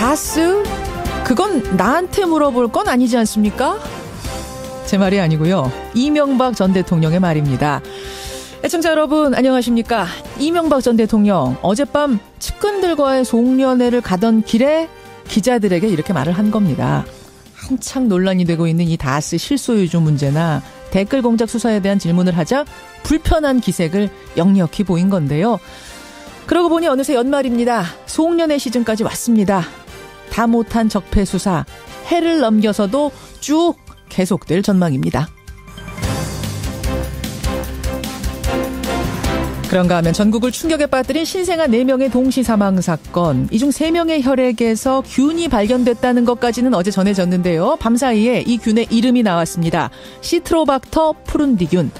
다스? 그건 나한테 물어볼 건 아니지 않습니까? 제 말이 아니고요. 이명박 전 대통령의 말입니다. 애청자 여러분 안녕하십니까? 이명박 전 대통령 어젯밤 측근들과의 송년회를 가던 길에 기자들에게 이렇게 말을 한 겁니다. 한창 논란이 되고 있는 이 다스 실소유주 문제나 댓글 공작 수사에 대한 질문을 하자 불편한 기색을 역력히 보인 건데요. 그러고 보니 어느새 연말입니다. 송년회 시즌까지 왔습니다. 다 못한 적폐 수사, 해를 넘겨서도 쭉 계속될 전망입니다. 그런가 하면 전국을 충격에 빠뜨린 신생아 4명의 동시 사망 사건. 이 중 3명의 혈액에서 균이 발견됐다는 것까지는 어제 전해졌는데요. 밤사이에 이 균의 이름이 나왔습니다. 시트로박터 푸른디균.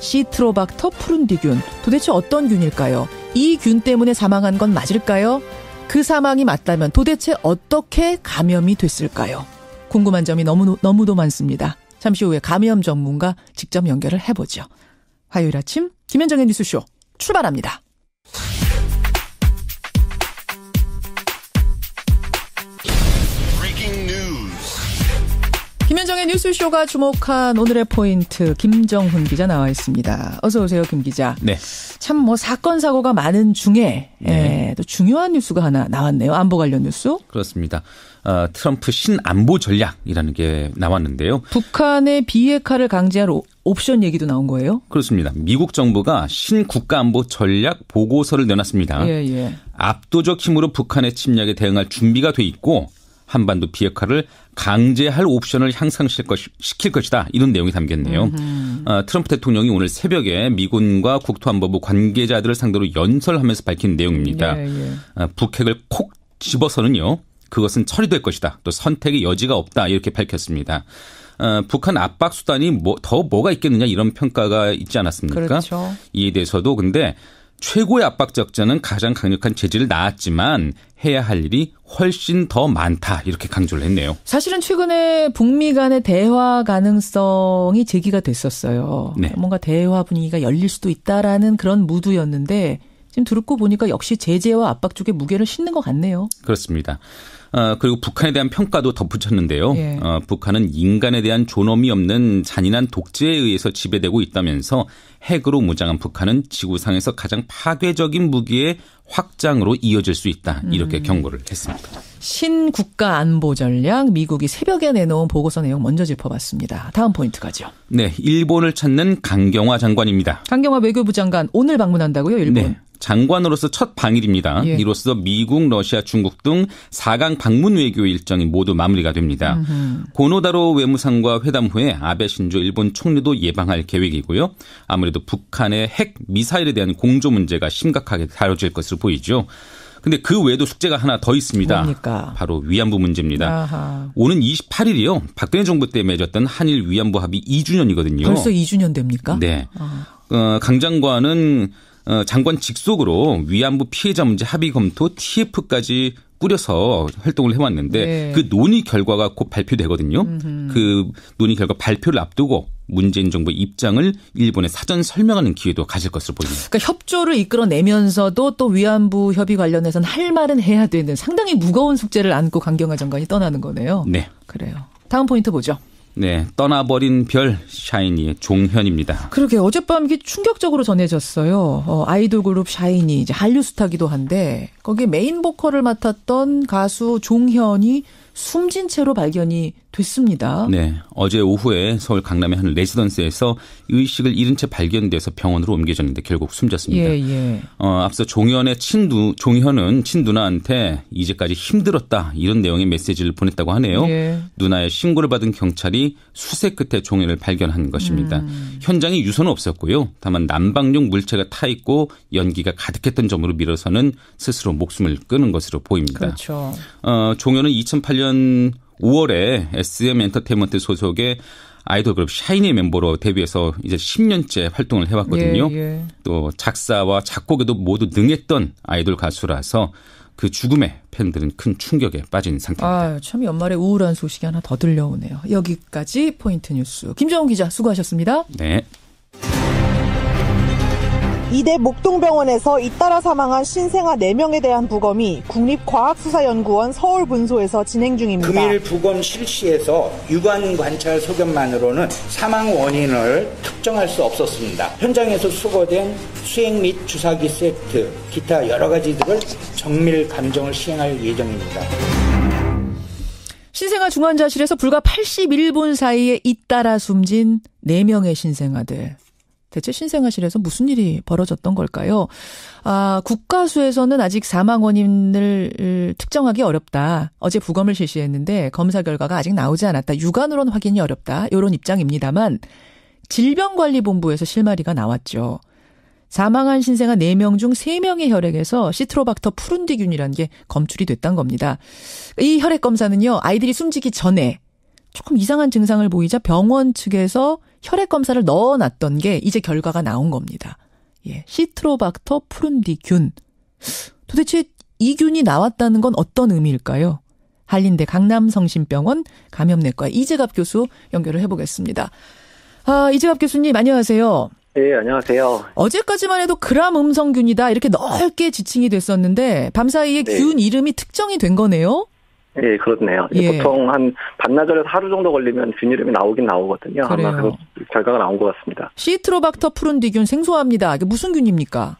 시트로박터 푸른디균. 도대체 어떤 균일까요? 이 균 때문에 사망한 건 맞을까요? 그 사망이 맞다면 도대체 어떻게 감염이 됐을까요? 궁금한 점이 너무도 많습니다. 잠시 후에 감염 전문가 직접 연결을 해보죠. 화요일 아침 김현정의 뉴스쇼 출발합니다. 김현정의 뉴스쇼가 주목한 오늘의 포인트 김정훈 기자 나와 있습니다. 어서 오세요, 김 기자. 네. 참 사건 사고가 많은 중에 네. 또 중요한 뉴스가 하나 나왔네요. 안보 관련 뉴스. 그렇습니다. 트럼프 신안보 전략이라는 게 나왔는데요. 북한의 비핵화를 강제할 옵션 얘기도 나온 거예요? 그렇습니다. 미국 정부가 신국가안보 전략 보고서를 내놨습니다. 예. 압도적 힘으로 북한의 침략에 대응할 준비가 돼 있고 한반도 비핵화를 강제할 옵션을 향상시킬 것이다. 이런 내용이 담겼네요. 트럼프 대통령이 오늘 새벽에 미군과 국토안보부 관계자들을 상대로 연설하면서 밝힌 내용입니다. 북핵을 콕 집어서는요. 그것은 처리될 것이다. 또 선택의 여지가 없다. 이렇게 밝혔습니다. 북한 압박 수단이 뭐가 있겠느냐 이런 평가가 있지 않았습니까? 그렇죠. 이에 대해서도 근데 최고의 압박 적자는 가장 강력한 제재를 낳았지만 해야 할 일이 훨씬 더 많다 이렇게 강조를 했네요. 사실은 최근에 북미 간의 대화 가능성이 제기가 됐었어요. 네. 뭔가 대화 분위기가 열릴 수도 있다라는 그런 무드였는데 지금 듣고 보니까 역시 제재와 압박 쪽에 무게를 싣는 것 같네요. 그렇습니다. 그리고 북한에 대한 평가도 덧붙였는데요. 예. 북한은 인간에 대한 존엄이 없는 잔인한 독재에 의해서 지배되고 있다면서 핵으로 무장한 북한은 지구상에서 가장 파괴적인 무기의 확장으로 이어질 수 있다. 이렇게 경고를 했습니다. 신국가 안보 전략 미국이 새벽에 내놓은 보고서 내용 먼저 짚어봤습니다. 다음 포인트 가죠. 네, 일본을 찾는 강경화 장관입니다. 강경화 외교부 장관 오늘 방문한다고요, 일본? 네. 장관으로서 첫 방일입니다. 예. 이로써 미국, 러시아, 중국 등 4강 방문 외교 일정이 모두 마무리가 됩니다. 고노다로 외무상과 회담 후에 아베 신조 일본 총리도 예방할 계획이고요. 아무래도 북한의 핵 미사일에 대한 공조 문제가 심각하게 다뤄질 것으로 보이죠. 근데 그 외에도 숙제가 하나 더 있습니다. 뭡니까? 바로 위안부 문제입니다. 아하. 오는 28일이요. 박근혜 정부 때 맺었던 한일 위안부 합의 2주년이거든요. 벌써 2주년 됩니까? 네. 강 장관은 장관 직속으로 위안부 피해자 문제 합의 검토 TF까지 꾸려서 활동을 해왔는데 네. 그 논의 결과가 곧 발표되거든요. 그 논의 결과 발표를 앞두고 문재인 정부의 입장을 일본에 사전 설명하는 기회도 가질 것으로 보입니다. 그러니까 협조를 이끌어내면서도 또 위안부 협의 관련해서는 할 말은 해야 되는 상당히 무거운 숙제를 안고 강경화 장관이 떠나는 거네요. 네. 그래요. 다음 포인트 보죠. 네, 떠나버린 별 샤이니의 종현입니다. 그러게 어젯밤 이게 충격적으로 전해졌어요. 아이돌 그룹 샤이니 이제 한류 스타기도 한데 거기에 메인 보컬을 맡았던 가수 종현이 숨진 채로 발견이 됐습니다. 네, 어제 오후에 서울 강남의 한 레지던스에서 의식을 잃은 채 발견돼서 병원으로 옮겨졌는데 결국 숨졌습니다. 예. 앞서 종현은 친누나한테 이제까지 힘들었다 이런 내용의 메시지를 보냈다고 하네요. 예. 누나의 신고를 받은 경찰이 수색 끝에 종현을 발견한 것입니다. 현장에 유서는 없었고요. 다만 난방용 물체가 타 있고 연기가 가득했던 점으로 밀어서는 스스로 목숨을 끊은 것으로 보입니다. 그렇죠. 종현은 2008년 5월에 SM 엔터테인먼트 소속의 아이돌 그룹 샤이니 멤버로 데뷔해서 이제 10년째 활동을 해왔거든요. 예. 또 작사와 작곡에도 모두 능했던 아이돌 가수라서 그 죽음에 팬들은 큰 충격에 빠진 상태입니다. 참 연말에 우울한 소식이 하나 더 들려오네요. 여기까지 포인트 뉴스. 김정훈 기자 수고하셨습니다. 네. 이대 목동병원에서 잇따라 사망한 신생아 4명에 대한 부검이 국립과학수사연구원 서울분소에서 진행 중입니다. 금일 부검 실시에서 유관 관찰 소견만으로는 사망 원인을 특정할 수 없었습니다. 현장에서 수거된 수액 및 주사기 세트, 기타 여러 가지들을 정밀 감정을 시행할 예정입니다. 신생아 중환자실에서 불과 81분 사이에 잇따라 숨진 4명의 신생아들. 대체 신생아실에서 무슨 일이 벌어졌던 걸까요? 국가수에서는 아직 사망 원인을 특정하기 어렵다. 어제 부검을 실시했는데 검사 결과가 아직 나오지 않았다. 육안으로는 확인이 어렵다. 이런 입장입니다만 질병관리본부에서 실마리가 나왔죠. 사망한 신생아 4명 중 3명의 혈액에서 시트로박터 푸른디균이라는 게 검출이 됐다는 겁니다. 이 혈액 검사는요, 아이들이 숨지기 전에 조금 이상한 증상을 보이자 병원 측에서 혈액 검사를 넣어놨던 게 이제 결과가 나온 겁니다. 예, 시트로박터 푸른디균. 도대체 이 균이 나왔다는 건 어떤 의미일까요? 한림대 강남성심병원 감염내과 이재갑 교수 연결을 해보겠습니다. 이재갑 교수님 안녕하세요. 네, 안녕하세요. 어제까지만 해도 그람 음성균이다 이렇게 넓게 지칭이 됐었는데 밤사이에 네. 균 이름이 특정이 된 거네요? 네, 그렇네요. 예. 보통 한 반나절에서 하루 정도 걸리면 균 이름이 나오긴 나오거든요. 그래요. 아마 그 결과가 나온 것 같습니다. 시트로박터 푸른디균 생소합니다. 이게 무슨 균입니까?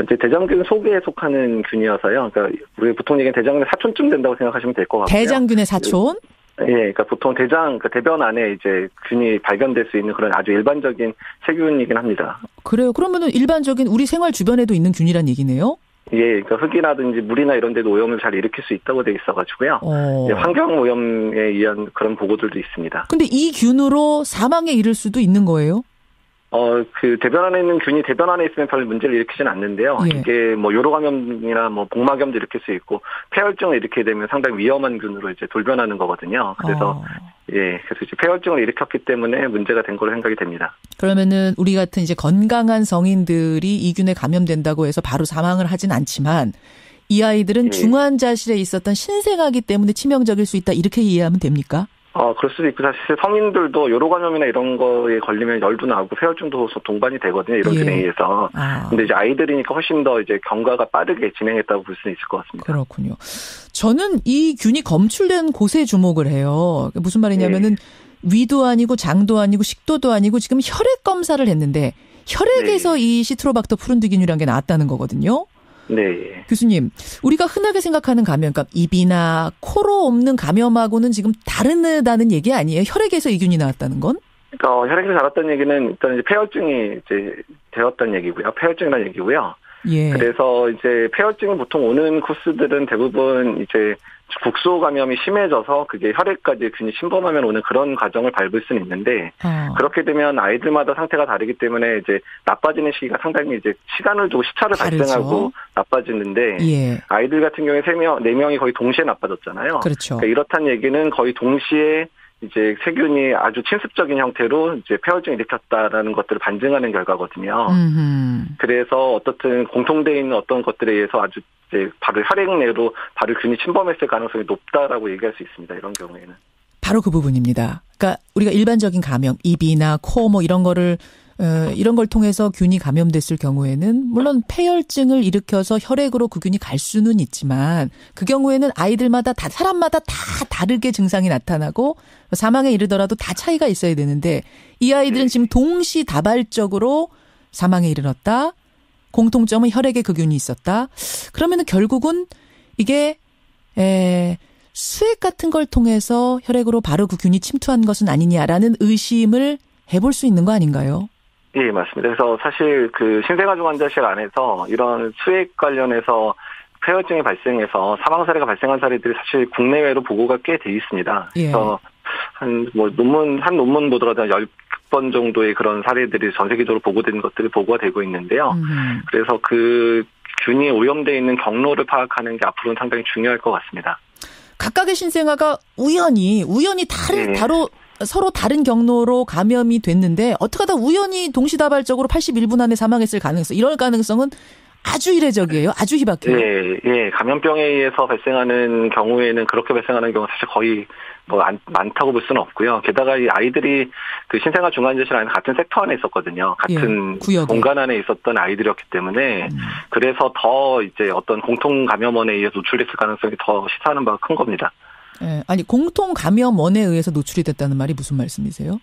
이제 대장균 속에 속하는 균이어서요. 그러니까 우리 보통 얘기는 대장균의 사촌쯤 된다고 생각하시면 될 것 같고요. 대장균의 사촌? 예, 그러니까 보통 대변 안에 이제 균이 발견될 수 있는 그런 아주 일반적인 세균이긴 합니다. 그래요. 그러면은 일반적인 우리 생활 주변에도 있는 균이란 얘기네요? 예, 그러니까 흙이라든지 물이나 이런 데도 오염을 잘 일으킬 수 있다고 돼 있어가지고요. 예, 환경 오염에 의한 그런 보고들도 있습니다. 근데 이 균으로 사망에 이를 수도 있는 거예요? 그 대변 안에 있는 균이 대변 안에 있으면 별 문제를 일으키진 않는데요. 예. 이게 뭐 요로 감염이나 뭐 복막염도 일으킬 수 있고 폐혈증을 일으키게 되면 상당히 위험한 균으로 이제 돌변하는 거거든요. 그래서 그래서 이제 폐혈증을 일으켰기 때문에 문제가 된 걸로 생각이 됩니다. 그러면은 우리 같은 이제 건강한 성인들이 이 균에 감염된다고 해서 바로 사망을 하진 않지만 이 아이들은 중환자실에 있었던 신생아기 때문에 치명적일 수 있다 이렇게 이해하면 됩니까? 그럴 수도 있고 사실 성인들도 요로 감염이나 이런 거에 걸리면 열도 나고 폐혈증도 동반이 되거든요. 이런 균에 의해서. 근데 이제 아이들이니까 훨씬 더 이제 경과가 빠르게 진행했다고 볼 수 있을 것 같습니다. 그렇군요. 저는 이 균이 검출된 곳에 주목을 해요. 무슨 말이냐면은 위도 아니고 장도 아니고 식도도 아니고 지금 혈액 검사를 했는데 혈액에서 이 시트로박터 푸른디균이라는 게 나왔다는 거거든요. 네. 교수님, 우리가 흔하게 생각하는 감염, 그러니까 입이나 코로 옮는 감염하고는 지금 다르다는 얘기 아니에요? 혈액에서 이 균이 나왔다는 건? 그러니까 혈액에서 나왔다는 얘기는 일단 이제 폐혈증이 이제 되었다는 얘기고요. 폐혈증이라는 얘기고요. 예. 그래서 이제 폐혈증이 보통 오는 코스들은 대부분 이제 국소 감염이 심해져서 그게 혈액까지 균이 침범하면 오는 그런 과정을 밟을 수는 있는데 그렇게 되면 아이들마다 상태가 다르기 때문에 이제 나빠지는 시기가 상당히 이제 시간을 두고 시차를 발생하고 나빠지는데 아이들 같은 경우에 4명이 거의 동시에 나빠졌잖아요. 그렇죠. 그러니까 이렇다는 얘기는 거의 동시에 이제 세균이 아주 침습적인 형태로 이제 폐혈증을 일으켰다라는 것들을 반증하는 결과거든요. 그래서 어떻든 공통되어 있는 어떤 것들에 의해서 아주 이제 바로 혈액 내로 바로 균이 침범했을 가능성이 높다라고 얘기할 수 있습니다. 이런 경우에는. 바로 그 부분입니다. 그러니까 우리가 일반적인 감염, 입이나 코 뭐 이런 걸 통해서 균이 감염됐을 경우에는 물론 폐혈증을 일으켜서 혈액으로 그 균이 갈 수는 있지만 그 경우에는 아이들마다 사람마다 다 다르게 증상이 나타나고 사망에 이르더라도 다 차이가 있어야 되는데 이 아이들은 지금 동시다발적으로 사망에 이르렀다. 공통점은 혈액에 그 균이 있었다. 그러면은 결국은 이게 수액 같은 걸 통해서 혈액으로 바로 그 균이 침투한 것은 아니냐라는 의심을 해볼 수 있는 거 아닌가요? 예, 맞습니다. 그래서 사실 그 신생아 중환자실 안에서 이런 수액 관련해서 폐혈증이 발생해서 사망 사례가 발생한 사례들이 사실 국내외로 보고가 꽤 돼 있습니다. 그래서 한 논문 보더라도 10번 정도의 그런 사례들이 전 세계적으로 보고된 것들이 보고가 되고 있는데요. 그래서 그 균이 오염되어 있는 경로를 파악하는 게 앞으로는 상당히 중요할 것 같습니다. 각각의 신생아가 우연히 서로 다른 경로로 감염이 됐는데 어떻게 하다 우연히 동시다발적으로 81분 안에 사망했을 가능성, 이럴 가능성은 아주 이례적이에요. 아주 희박해요. 예. 감염병에 의해서 발생하는 경우에는 그렇게 발생하는 경우 사실 거의 많다고 볼 수는 없고요. 게다가 이 아이들이 그 신생아 중환자실 안에 같은 섹터 안에 있었거든요. 같은 공간 안에 있었던 아이들이었기 때문에 그래서 더 이제 어떤 공통 감염원에 의해서 노출됐을 가능성이 더 시사하는 바가 큰 겁니다. 예. 아니 공통 감염원에 의해서 노출이 됐다는 말이 무슨 말씀이세요?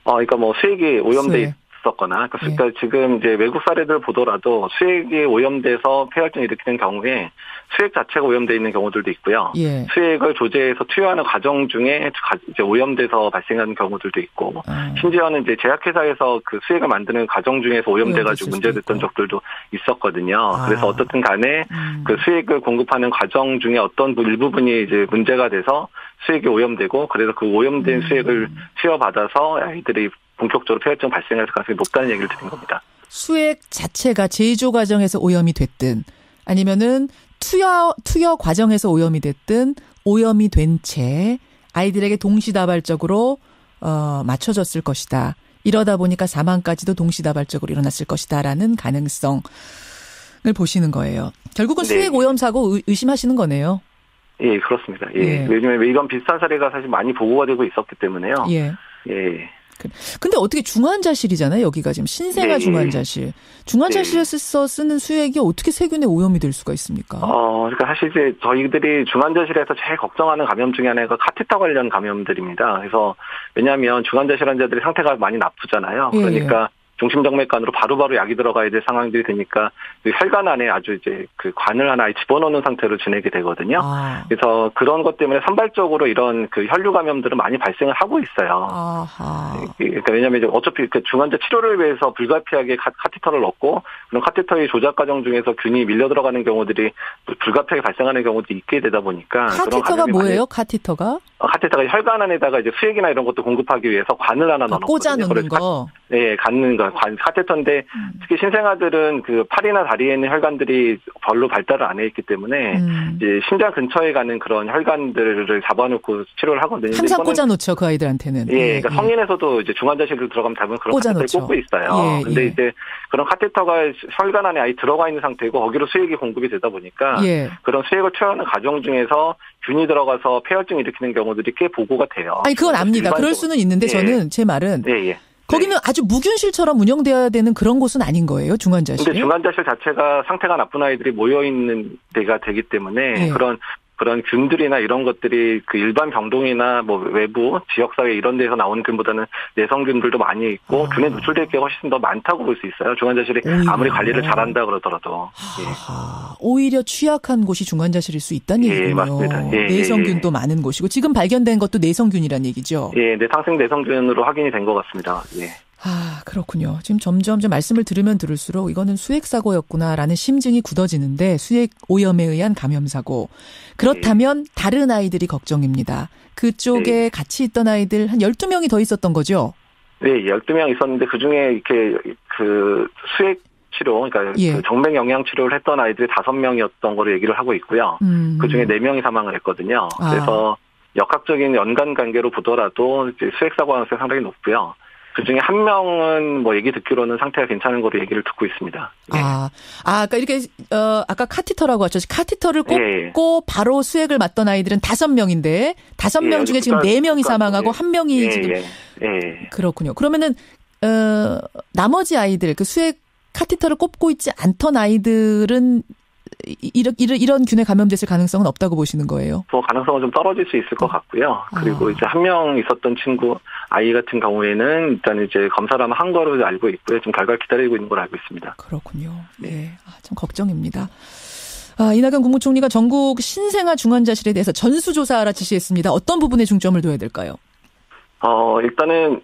그러니까 수액이 오염돼 있었거나, 그러니까 지금 이제 외국 사례들 보더라도 수액이 오염돼서 폐혈증 일으키는 경우에 수액 자체가 오염돼 있는 경우들도 있고요. 수액을 조제해서 투여하는 과정 중에 이제 오염돼서 발생하는 경우들도 있고, 심지어는 이제 제약회사에서 그 수액을 만드는 과정 중에서 오염돼가지고 문제됐던 적들도 있었거든요. 그래서 어떻든 간에 그 수액을 공급하는 과정 중에 어떤 일부분이 이제 문제가 돼서 수액이 오염되고, 그래서 그 오염된 수액을 투여받아서 아이들이 본격적으로 폐혈증 발생할 가능성이 높다는 얘기를 드린 겁니다. 수액 자체가 제조 과정에서 오염이 됐든 아니면은 투여 과정에서 오염이 됐든 오염이 된 채 아이들에게 동시다발적으로 맞춰졌을 것이다. 이러다 보니까 사망까지도 동시다발적으로 일어났을 것이다라는 가능성을 보시는 거예요. 결국은 수액 오염 사고 의심하시는 거네요. 예, 그렇습니다. 예. 왜냐면 이런 비슷한 사례가 사실 많이 보고가 되고 있었기 때문에요. 예. 근데 어떻게 중환자실이잖아요. 여기가 지금 신생아 중환자실. 중환자실에서 쓰는 수액이 어떻게 세균에 오염이 될 수가 있습니까? 그러니까 사실 이제 저희들이 중환자실에서 제일 걱정하는 감염 중에 하나가 카테터 관련 감염들입니다. 그래서 왜냐하면 중환자실 환자들이 상태가 많이 나쁘잖아요. 그러니까 중심정맥관으로 바로바로 약이 들어가야 될 상황들이 되니까 그 혈관 안에 아주 이제 그 관을 하나 집어넣는 상태로 지내게 되거든요. 그래서 그런 것 때문에 산발적으로 이런 그 혈류 감염들은 많이 발생을 하고 있어요. 그러니까 왜냐하면 이제 어차피 그 중환자 치료를 위해서 불가피하게 카테터를 넣고 그런 카테터의 조작 과정 중에서 균이 밀려 들어가는 경우들이 불가피하게 발생하는 경우도 있게 되다 보니까. 카테터가 뭐예요? 카테터가 혈관 안에다가 이제 수액이나 이런 것도 공급하기 위해서 관을 하나 넣어놓거든요. 꽂아 놓는 거. 갖는 거. 카테터인데 특히 신생아들은 그 팔이나 다리에 있는 혈관들이 별로 발달을 안 해 있기 때문에 이제 심장 근처에 가는 그런 혈관들을 잡아놓고 치료를 하거든요. 항상 꽂아놓죠, 그 아이들한테는. 그러니까 성인에서도 이제 중환자실로 들어가면 대부분 그런 카테터를 꽂고 있어요. 근데 이제 그런 카테터가 혈관 안에 아예 들어가 있는 상태고 거기로 수액이 공급이 되다 보니까 그런 수액을 투여하는 과정 중에서 균이 들어가서 폐혈증 일으키는 경우들이 꽤 보고가 돼요. 아니 그건 압니다. 그럴 수는 있는데 저는 제 말은 거기는 아주 무균실처럼 운영돼야 되는 그런 곳은 아닌 거예요, 중환자실. 근데 중환자실 자체가 상태가 나쁜 아이들이 모여 있는 데가 되기 때문에 그런 균들이나 이런 것들이 그 일반 병동이나 외부 지역사회 이런 데서 나오는 균보다는 내성균들도 많이 있고 균에 노출될 게 훨씬 더 많다고 볼 수 있어요. 중환자실이 아무리 관리를 잘한다 그러더라도. 오히려 취약한 곳이 중환자실일 수 있다는 얘기군요. 맞습니다. 내성균도 많은 곳이고 지금 발견된 것도 내성균이란 얘기죠. 상생 내성균으로 확인이 된 것 같습니다. 그렇군요. 지금 점점 말씀을 들으면 들을수록 이거는 수액사고였구나라는 심증이 굳어지는데 수액 오염에 의한 감염사고. 그렇다면 다른 아이들이 걱정입니다. 그쪽에 같이 있던 아이들 한 12명이 더 있었던 거죠? 네, 12명 있었는데 그중에 이렇게 그 수액 치료, 그러니까 그 정맥 영양 치료를 했던 아이들이 5명이었던 거로 얘기를 하고 있고요. 그중에 4명이 사망을 했거든요. 그래서 역학적인 연관 관계로 보더라도 이제 수액사고 가능성이 상당히 높고요. 그중에 한 명은 얘기 듣기로는 상태가 괜찮은 거로 얘기를 듣고 있습니다. 그러니까 이렇게 아까 카티터라고 하셨죠. 카티터를 꽂고 바로 수액을 맞던 아이들은 5명인데 5명 중에 지금 4명이 사망하고 1명이 지금 그렇군요. 그러면은 나머지 아이들 그 수액 카티터를 꽂고 있지 않던 아이들은 이런 균에 감염됐을 가능성은 없다고 보시는 거예요? 가능성은 좀 떨어질 수 있을 것 같고요. 그리고 이제 1명 있었던 친구 아이 같은 경우에는 일단 이제 검사를 한 거로 알고 있고요. 지금 결과를 기다리고 있는 걸 알고 있습니다. 그렇군요. 참 걱정입니다. 이낙연 국무총리가 전국 신생아 중환자실에 대해서 전수조사하라 지시했습니다. 어떤 부분에 중점을 둬야 될까요? 일단은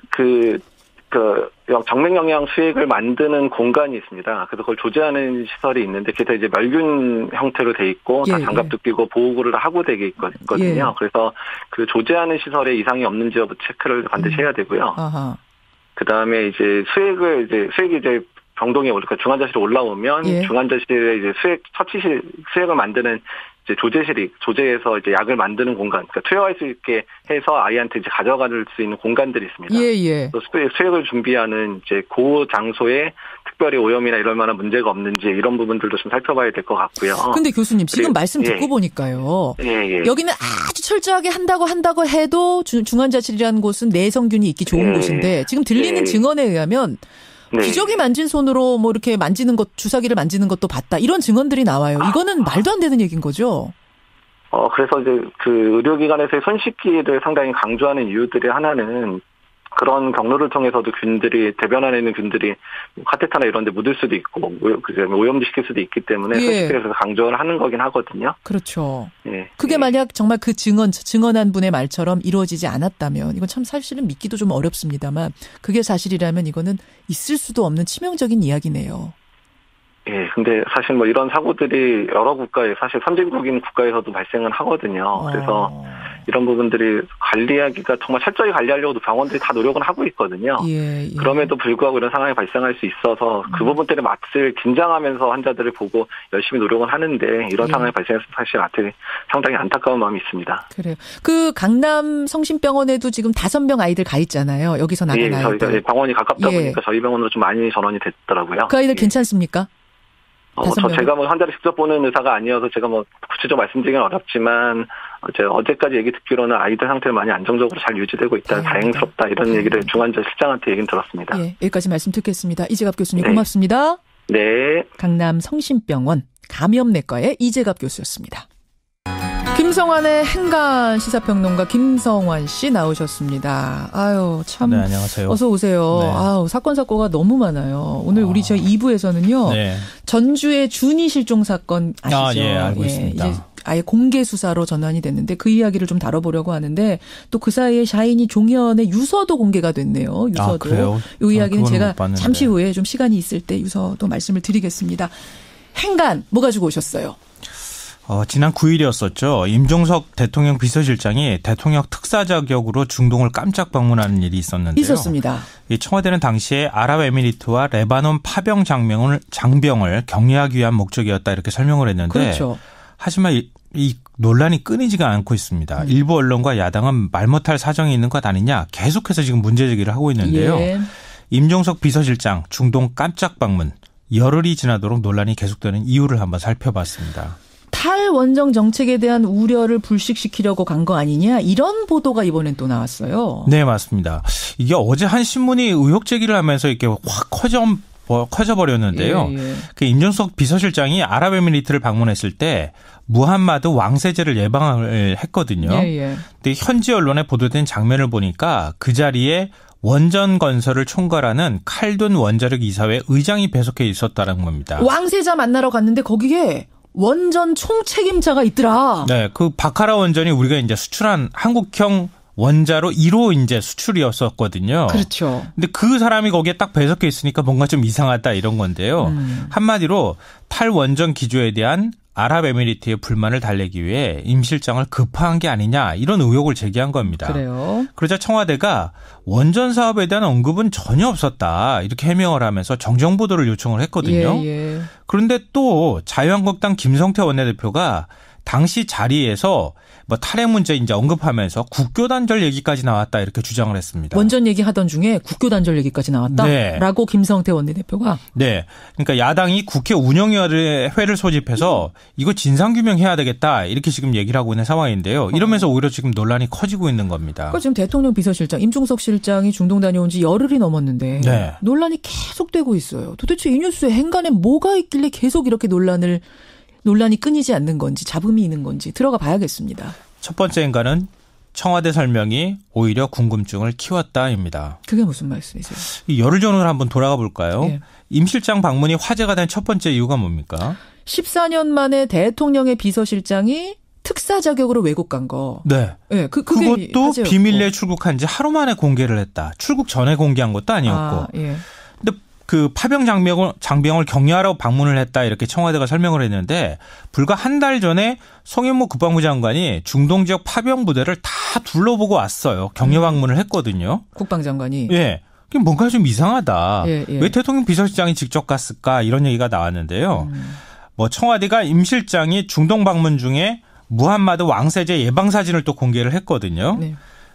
정맥 영양 수액을 만드는 공간이 있습니다. 그래서 그걸 조제하는 시설이 있는데 그게 이제 멸균 형태로 돼 있고 다 장갑도 끼고 보호구를 하고 되게 있거든요. 그래서 그 조제하는 시설에 이상이 없는지 여부 체크를 반드시 해야 되고요. 그다음에 이제 수액이 이제 병동에 그러니까 중환자실에 올라오면 중환자실에 이제 수액을 만드는 이제 조제에서 이제 약을 만드는 공간, 그러니까 투여할 수 있게 해서 아이한테 이제 가져갈 수 있는 공간들이 있습니다. 예. 또 수액을 준비하는 이제 그 장소에 특별히 오염이나 이럴 만한 문제가 없는지 이런 부분들도 좀 살펴봐야 될 것 같고요. 근데 교수님 지금 말씀 듣고 보니까요. 여기는 아주 철저하게 한다고 해도 중환자실이라는 곳은 내성균이 있기 좋은 곳인데 지금 들리는 증언에 의하면 기저귀 만진 손으로 뭐 이렇게 만지는 것, 주사기를 만지는 것도 봤다. 이런 증언들이 나와요. 이거는 말도 안 되는 얘기인 거죠? 그래서 이제 그 의료기관에서의 손 씻기를 상당히 강조하는 이유들의 하나는 그런 경로를 통해서도 대변 안에 있는 균들이 카테터나 이런 데 묻을 수도 있고, 오염도 시킬 수도 있기 때문에 손 씻기에서 강조를 하는 거긴 하거든요. 그렇죠. 그게 만약 정말 그 증언한 분의 말처럼 이루어지지 않았다면, 이건 참 사실은 믿기도 좀 어렵습니다만, 그게 사실이라면 이거는 있을 수도 없는 치명적인 이야기네요. 근데 사실 뭐 이런 사고들이 여러 국가에, 사실 선진국인 국가에서도 발생은 하거든요. 그래서 이런 부분들이 관리하기가 정말 철저히 관리하려고도 병원들이 다 노력은 하고 있거든요. 그럼에도 불구하고 이런 상황이 발생할 수 있어서 그 부분들의 맛을 긴장하면서 환자들을 보고 열심히 노력을 하는데 이런 상황이 발생해서 사실 상당히 안타까운 마음이 있습니다. 그래요. 그 강남 성심병원에도 지금 5명 아이들 가 있잖아요. 여기서 나간 아이들. 저희가 병원이 가깝다 보니까 저희 병원으로 좀 많이 전원이 됐더라고요. 그 아이들 괜찮습니까? 제가 뭐 환자를 직접 보는 의사가 아니어서 제가 뭐 구체적으로 말씀드리기는 어렵지만 어제까지 얘기 듣기로는 아이들 상태는 많이 안정적으로 잘 유지되고 있다. 다행스럽다. 이런 얘기를 중환자 실장한테 얘기는 들었습니다. 여기까지 말씀 듣겠습니다. 이재갑 교수님 고맙습니다. 네. 강남 성심병원 감염내과의 이재갑 교수였습니다. 김성환의 행간 시사평론가 김성환 씨 나오셨습니다. 아유, 참. 네, 안녕하세요. 어서 오세요. 네. 아우, 사건가 너무 많아요. 오늘 우리 저희 2부에서는요. 전주의 준이 실종 사건 아시죠? 알고 있습니다. 이제 아예 공개 수사로 전환이 됐는데 그 이야기를 좀 다뤄보려고 하는데 또 그 사이에 샤이니 종현의 유서도 공개가 됐네요. 유서도. 그래요? 이 이야기는 제가 잠시 후에 좀 시간이 있을 때 유서도 말씀을 드리겠습니다. 행간 뭐 가지고 오셨어요? 지난 9일이었었죠. 임종석 대통령 비서실장이 대통령 특사 자격으로 중동을 깜짝 방문하는 일이 있었는데요. 있었습니다. 청와대는 당시에 아랍에미리트와 레바논 파병 장병을 격려하기 위한 목적이었다 이렇게 설명을 했는데 그렇죠. 하지만 이 논란이 끊이지가 않고 있습니다. 일부 언론과 야당은 말 못할 사정이 있는 것 아니냐 계속해서 지금 문제 제기를 하고 있는데요. 임종석 비서실장 중동 깜짝 방문 열흘이 지나도록 논란이 계속되는 이유를 한번 살펴봤습니다. 탈원정 정책에 대한 우려를 불식시키려고 간 거 아니냐 이런 보도가 이번엔 또 나왔어요. 네, 맞습니다. 이게 어제 한 신문이 의혹 제기를 하면서 이렇게 확 커져버렸는데요. 그 임종석 비서실장이 아랍에미리트를 방문했을 때 무함마드 왕세제를 예방을 했거든요. 근데 현지 언론에 보도된 장면을 보니까 그 자리에 원전 건설을 총괄하는 칼둔 원자력 이사회 의장이 배석해 있었다는 겁니다. 왕세자 만나러 갔는데 거기에 원전 총책임자가 있더라. 네, 그 바카라 원전이 우리가 이제 수출한 한국형 원자로 1호 이제 수출이었었거든요. 그렇죠. 근데 그 사람이 거기에 딱 배석해 있으니까 뭔가 좀 이상하다 이런 건데요. 한마디로 탈원전 기조에 대한 아랍에미리트의 불만을 달래기 위해 임 실장을 급파한 게 아니냐 이런 의혹을 제기한 겁니다. 그래요. 그러자 청와대가 원전 사업에 대한 언급은 전혀 없었다 이렇게 해명을 하면서 정정보도를 요청을 했거든요. 그런데 또 자유한국당 김성태 원내대표가 당시 자리에서 뭐 탈핵 문제 이제 언급하면서 국교 단절 얘기까지 나왔다 이렇게 주장을 했습니다. 원전 얘기하던 중에 국교 단절 얘기까지 나왔다라고 김성태 원내대표가. 네. 그러니까 야당이 국회 운영위원회를 소집해서 이거 진상규명해야 되겠다 이렇게 지금 얘기를 하고 있는 상황인데요. 이러면서 오히려 지금 논란이 커지고 있는 겁니다. 그러니까 지금 대통령 비서실장 임종석 실장이 중동 다녀온 지 열흘이 넘었는데 논란이 계속되고 있어요. 도대체 이 뉴스에 행간에 뭐가 있길래 계속 이렇게 논란이 끊이지 않는 건지 잡음이 있는 건지 들어가 봐야겠습니다. 첫 번째 행간은 청와대 설명이 오히려 궁금증을 키웠다입니다. 그게 무슨 말씀이세요? 이 열흘 전으로 한번 돌아가 볼까요? 임 실장 방문이 화제가 된 첫 번째 이유가 뭡니까? 14년 만에 대통령의 비서실장이 특사 자격으로 외국 간 거. 네. 그것도 비밀리에 출국한 지 하루 만에 공개를 했다. 출국 전에 공개한 것도 아니었고. 근데 그 파병 장병을 격려하러 방문을 했다 이렇게 청와대가 설명을 했는데 불과 한 달 전에 송영무 국방부 장관이 중동 지역 파병 부대를 다 둘러보고 왔어요. 격려 방문을 했거든요. 국방장관이. 뭔가 좀 이상하다. 왜 대통령 비서실장이 직접 갔을까 이런 얘기가 나왔는데요. 뭐 청와대가 임 실장이 중동 방문 중에 무함마드 왕세제 예방 사진을 또 공개를 했거든요. 네.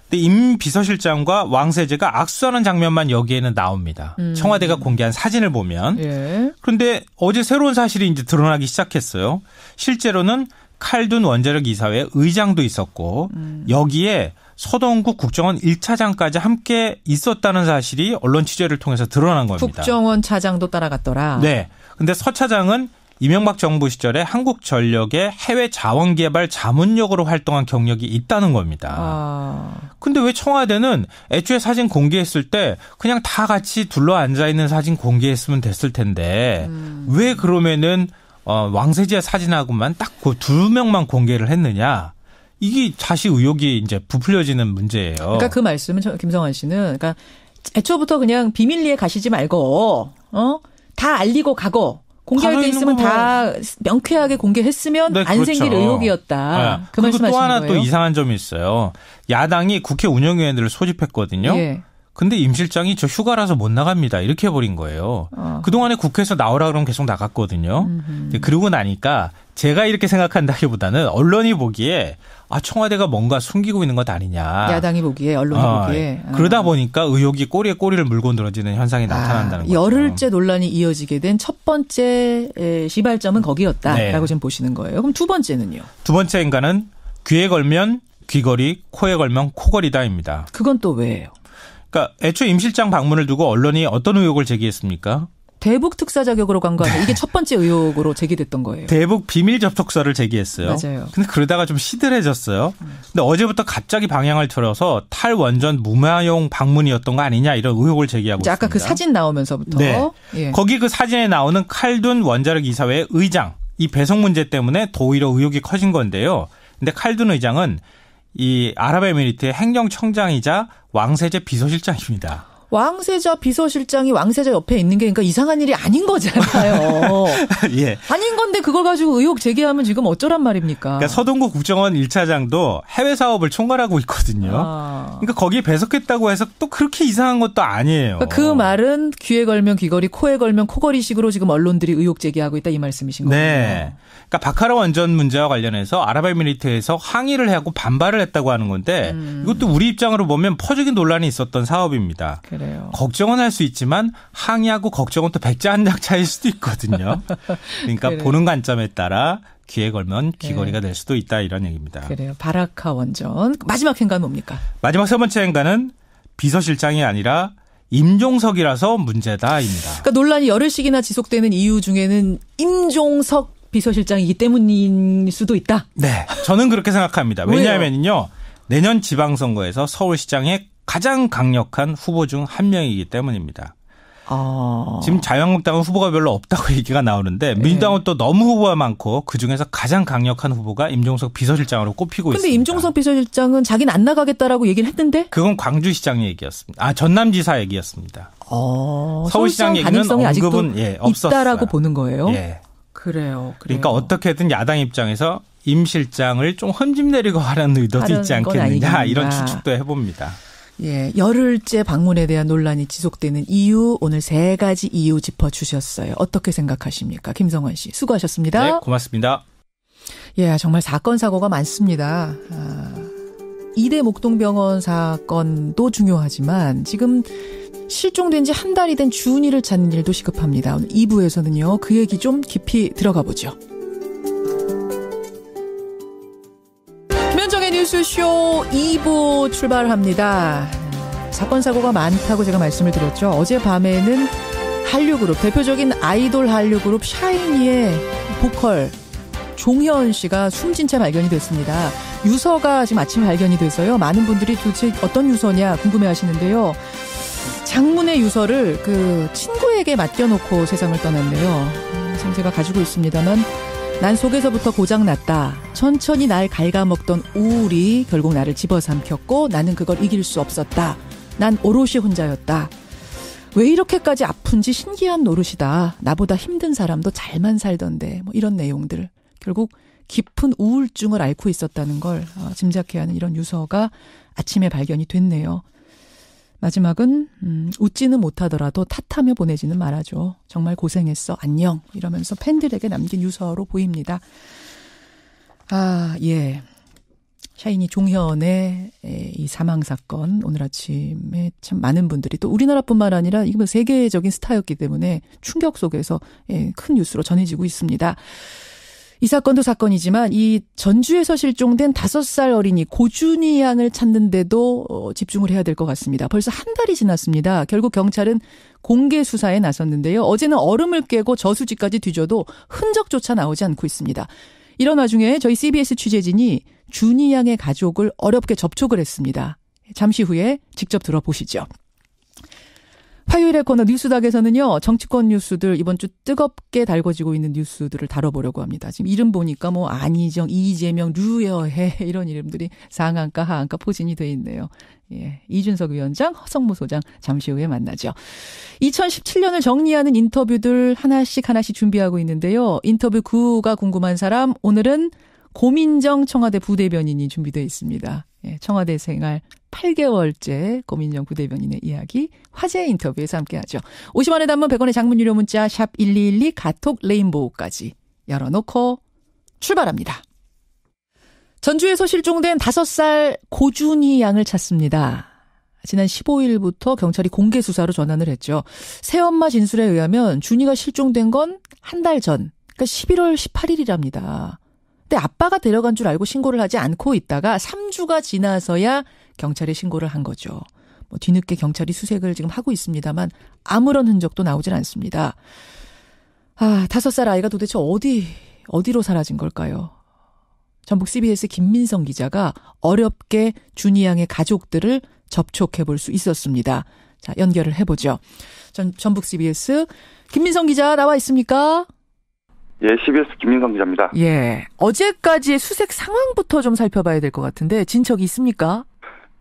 근데 임 비서실장과 왕세제가 악수하는 장면만 여기에는 나옵니다. 청와대가 공개한 사진을 보면. 예. 그런데 어제 새로운 사실이 이제 드러나기 시작했어요. 실제로는 칼둔 원자력 이사회 의장도 있었고 여기에 서동국 국정원 1차장까지 함께 있었다는 사실이 언론 취재를 통해서 드러난 겁니다. 국정원 차장도 따라갔더라. 네. 근데 서 차장은 이명박 정부 시절에 한국전력의 해외 자원개발 자문역으로 활동한 경력이 있다는 겁니다. 근데 왜 청와대는 애초에 사진 공개했을 때 그냥 다 같이 둘러앉아 있는 사진 공개했으면 됐을 텐데 왜 그러면은 왕세제 사진하고만 딱 그 두 명만 공개를 했느냐. 이게 다시 의혹이 이제 부풀려지는 문제예요. 그러니까 그 말씀은 김성환 씨는 그러니까 애초부터 그냥 비밀리에 가시지 말고 다 알리고 가고 공개할 게 있으면 다 명쾌하게 공개했으면 네, 안 생길 의혹이었다. 네. 그 말씀하시는 거예요. 또 하나 또 이상한 점이 있어요. 야당이 국회 운영위원회를 소집했거든요. 예. 근데 임 실장이 저 휴가라서 못 나갑니다. 이렇게 해버린 거예요. 그동안에 국회에서 나오라 그러면 계속 나갔거든요. 그러고 나니까 제가 이렇게 생각한다기보다는 언론이 보기에 청와대가 뭔가 숨기고 있는 것 아니냐. 야당이 보기에, 언론이 보기에. 그러다 보니까 의혹이 꼬리에 꼬리를 물고 늘어지는 현상이 나타난다는 거죠. 열흘째 논란이 이어지게 된 첫 번째 시발점은 거기였다라고 네. 지금 보시는 거예요. 그럼 두 번째는요? 두 번째 인간은 귀에 걸면 귀걸이, 코에 걸면 코걸이다입니다. 그건 또 왜예요? 그러니까 애초에 임 실장 방문을 두고 언론이 어떤 의혹을 제기했습니까? 대북 특사 자격으로 간 거 아니에요? 이게 첫 번째 의혹으로 제기됐던 거예요. 대북 비밀 접촉서를 제기했어요. 맞아요. 근데 그러다가 좀 시들해졌어요. 근데 어제부터 갑자기 방향을 틀어서 탈원전 무마용 방문이었던 거 아니냐 이런 의혹을 제기하고 있습니다. 아까 그 사진 나오면서부터. 네. 예. 거기 그 사진에 나오는 칼둔 원자력 이사회 의장. 이 배송 문제 때문에 더 오히려 의혹이 커진 건데요. 근데 칼둔 의장은 이 아랍에미리트의 행정청장이자 왕세제 비서실장입니다. 왕세자 비서실장이 왕세자 옆에 있는 게 그러니까 이상한 일이 아닌 거잖아요. 예. 아닌 건데 그걸 가지고 의혹 제기하면 지금 어쩌란 말입니까? 그러니까 서동국 국정원 1차장도 해외 사업을 총괄하고 있거든요. 그러니까 거기에 배석했다고 해서 또 그렇게 이상한 것도 아니에요. 그러니까 그 말은 귀에 걸면 귀걸이, 코에 걸면 코걸이식으로 지금 언론들이 의혹 제기하고 있다 이 말씀이신 거예요. 네. 그러니까 바카라 원전 문제와 관련해서 아랍에미리트에서 항의를 하고 반발을 했다고 하는 건데 이것도 우리 입장으로 보면 퍼주기 논란이 있었던 사업입니다. 그래요. 걱정은 할 수 있지만 항의하고 걱정은 또 백자 한 장 차일 수도 있거든요. 그러니까 그래요. 보는 관점에 따라 귀에 걸면 귀걸이가 될 수도 있다 이런 얘기입니다. 그래요. 바라카 원전. 마지막 행간 뭡니까? 마지막 세 번째 행간은 비서실장이 아니라 임종석이라서 문제다입니다. 그러니까 논란이 열흘씩이나 지속되는 이유 중에는 임종석 비서실장이기 때문일 수도 있다. 네, 저는 그렇게 생각합니다. 왜냐하면요, 내년 지방선거에서 서울시장의 가장 강력한 후보 중 한 명이기 때문입니다. 지금 자유한국당은 후보가 별로 없다고 얘기가 나오는데 민주당은 또 너무 후보가 많고 그중에서 가장 강력한 후보가 임종석 비서실장으로 꼽히고 있습니다. 근데 임종석 비서실장은 자기는 안 나가겠다라고 얘기를 했는데? 그건 광주시장 얘기였습니다. 전남지사 얘기였습니다. 서울시장 얘기는 가능성이 언급은 없었어요. 있다라고 보는 거예요? 예. 그래요. 그러니까 어떻게든 야당 입장에서 임 실장을 좀 흠집내리고 하라는 의도도 있지 않겠느냐 이런 추측도 해봅니다. 예, 열흘째 방문에 대한 논란이 지속되는 이유 오늘 세 가지 이유 짚어주셨어요. 어떻게 생각하십니까? 김성환 씨 수고하셨습니다. 네, 고맙습니다. 예, 정말 사건 사고가 많습니다. 이대 목동병원 사건도 중요하지만 지금 실종된 지 한 달이 된 주은이를 찾는 일도 시급합니다. 오늘 2부에서는요. 그 얘기 좀 깊이 들어가 보죠. 김현정의 뉴스쇼 2부 출발합니다. 사건 사고가 많다고 제가 말씀을 드렸죠. 어젯밤에는 한류그룹, 대표적인 아이돌 한류그룹 샤이니의 보컬 종현 씨가 숨진 채 발견이 됐습니다. 유서가 지금 아침에 발견이 돼서요. 많은 분들이 도대체 어떤 유서냐 궁금해하시는데요. 장문의 유서를 그 친구에게 맡겨놓고 세상을 떠났네요. 지금 제가 가지고 있습니다만 난 속에서부터 고장났다. 천천히 날 갉아먹던 우울이 결국 나를 집어삼켰고 나는 그걸 이길 수 없었다. 난 오롯이 혼자였다. 왜 이렇게까지 아픈지 신기한 노릇이다. 나보다 힘든 사람도 잘만 살던데 뭐 이런 내용들. 결국 깊은 우울증을 앓고 있었다는 걸 짐작해야 하는 이런 유서가 아침에 발견이 됐네요. 마지막은 웃지는 못하더라도 탓하며 보내지는 말아줘. 정말 고생했어. 안녕. 이러면서 팬들에게 남긴 유서로 보입니다. 예. 샤이니 종현의 이 사망 사건 오늘 아침에 참 많은 분들이 또 우리나라뿐만 아니라 이거 세계적인 스타였기 때문에 충격 속에서 큰 뉴스로 전해지고 있습니다. 이 사건도 사건이지만 이 전주에서 실종된 5살 어린이 고준희 양을 찾는데도 집중을 해야 될 것 같습니다. 벌써 한 달이 지났습니다. 결국 경찰은 공개 수사에 나섰는데요. 어제는 얼음을 깨고 저수지까지 뒤져도 흔적조차 나오지 않고 있습니다. 이런 와중에 저희 CBS 취재진이 준희 양의 가족을 어렵게 접촉을 했습니다. 잠시 후에 직접 들어보시죠. 화요일의 코너 뉴스닥에서는요. 정치권 뉴스들 이번 주 뜨겁게 달궈지고 있는 뉴스들을 다뤄보려고 합니다. 지금 이름 보니까 뭐 안희정, 이재명, 류여해 이런 이름들이 상한가 하한가 포진이 돼 있네요. 예, 이준석 위원장, 허성무 소장 잠시 후에 만나죠. 2017년을 정리하는 인터뷰들 하나씩 준비하고 있는데요. 인터뷰 9가 궁금한 사람 오늘은 고민정 청와대 부대변인이 준비되어 있습니다. 예, 청와대 생활 8개월째 고민정 부대변인의 이야기 화제 인터뷰에서 함께하죠. 50원의 단문 100원의 장문 유료 문자 샵 1212 카톡 레인보우까지 열어놓고 출발합니다. 전주에서 실종된 5살 고준희 양을 찾습니다. 지난 15일부터 경찰이 공개 수사로 전환을 했죠. 새엄마 진술에 의하면 준희가 실종된 건 한 달 전, 그러니까 11월 18일이랍니다. 근데 아빠가 데려간 줄 알고 신고를 하지 않고 있다가 3주가 지나서야 경찰에 신고를 한 거죠. 뭐 뒤늦게 경찰이 수색을 지금 하고 있습니다만 아무런 흔적도 나오질 않습니다. 5살 아이가 도대체 어디로 사라진 걸까요? 전북 CBS 김민성 기자가 어렵게 준희 양의 가족들을 접촉해 볼 수 있었습니다. 자, 연결을 해보죠. 전북 CBS 김민성 기자 나와 있습니까? 예, CBS 김민성 기자입니다. 예, 어제까지의 수색 상황부터 좀 살펴봐야 될 것 같은데 진척이 있습니까?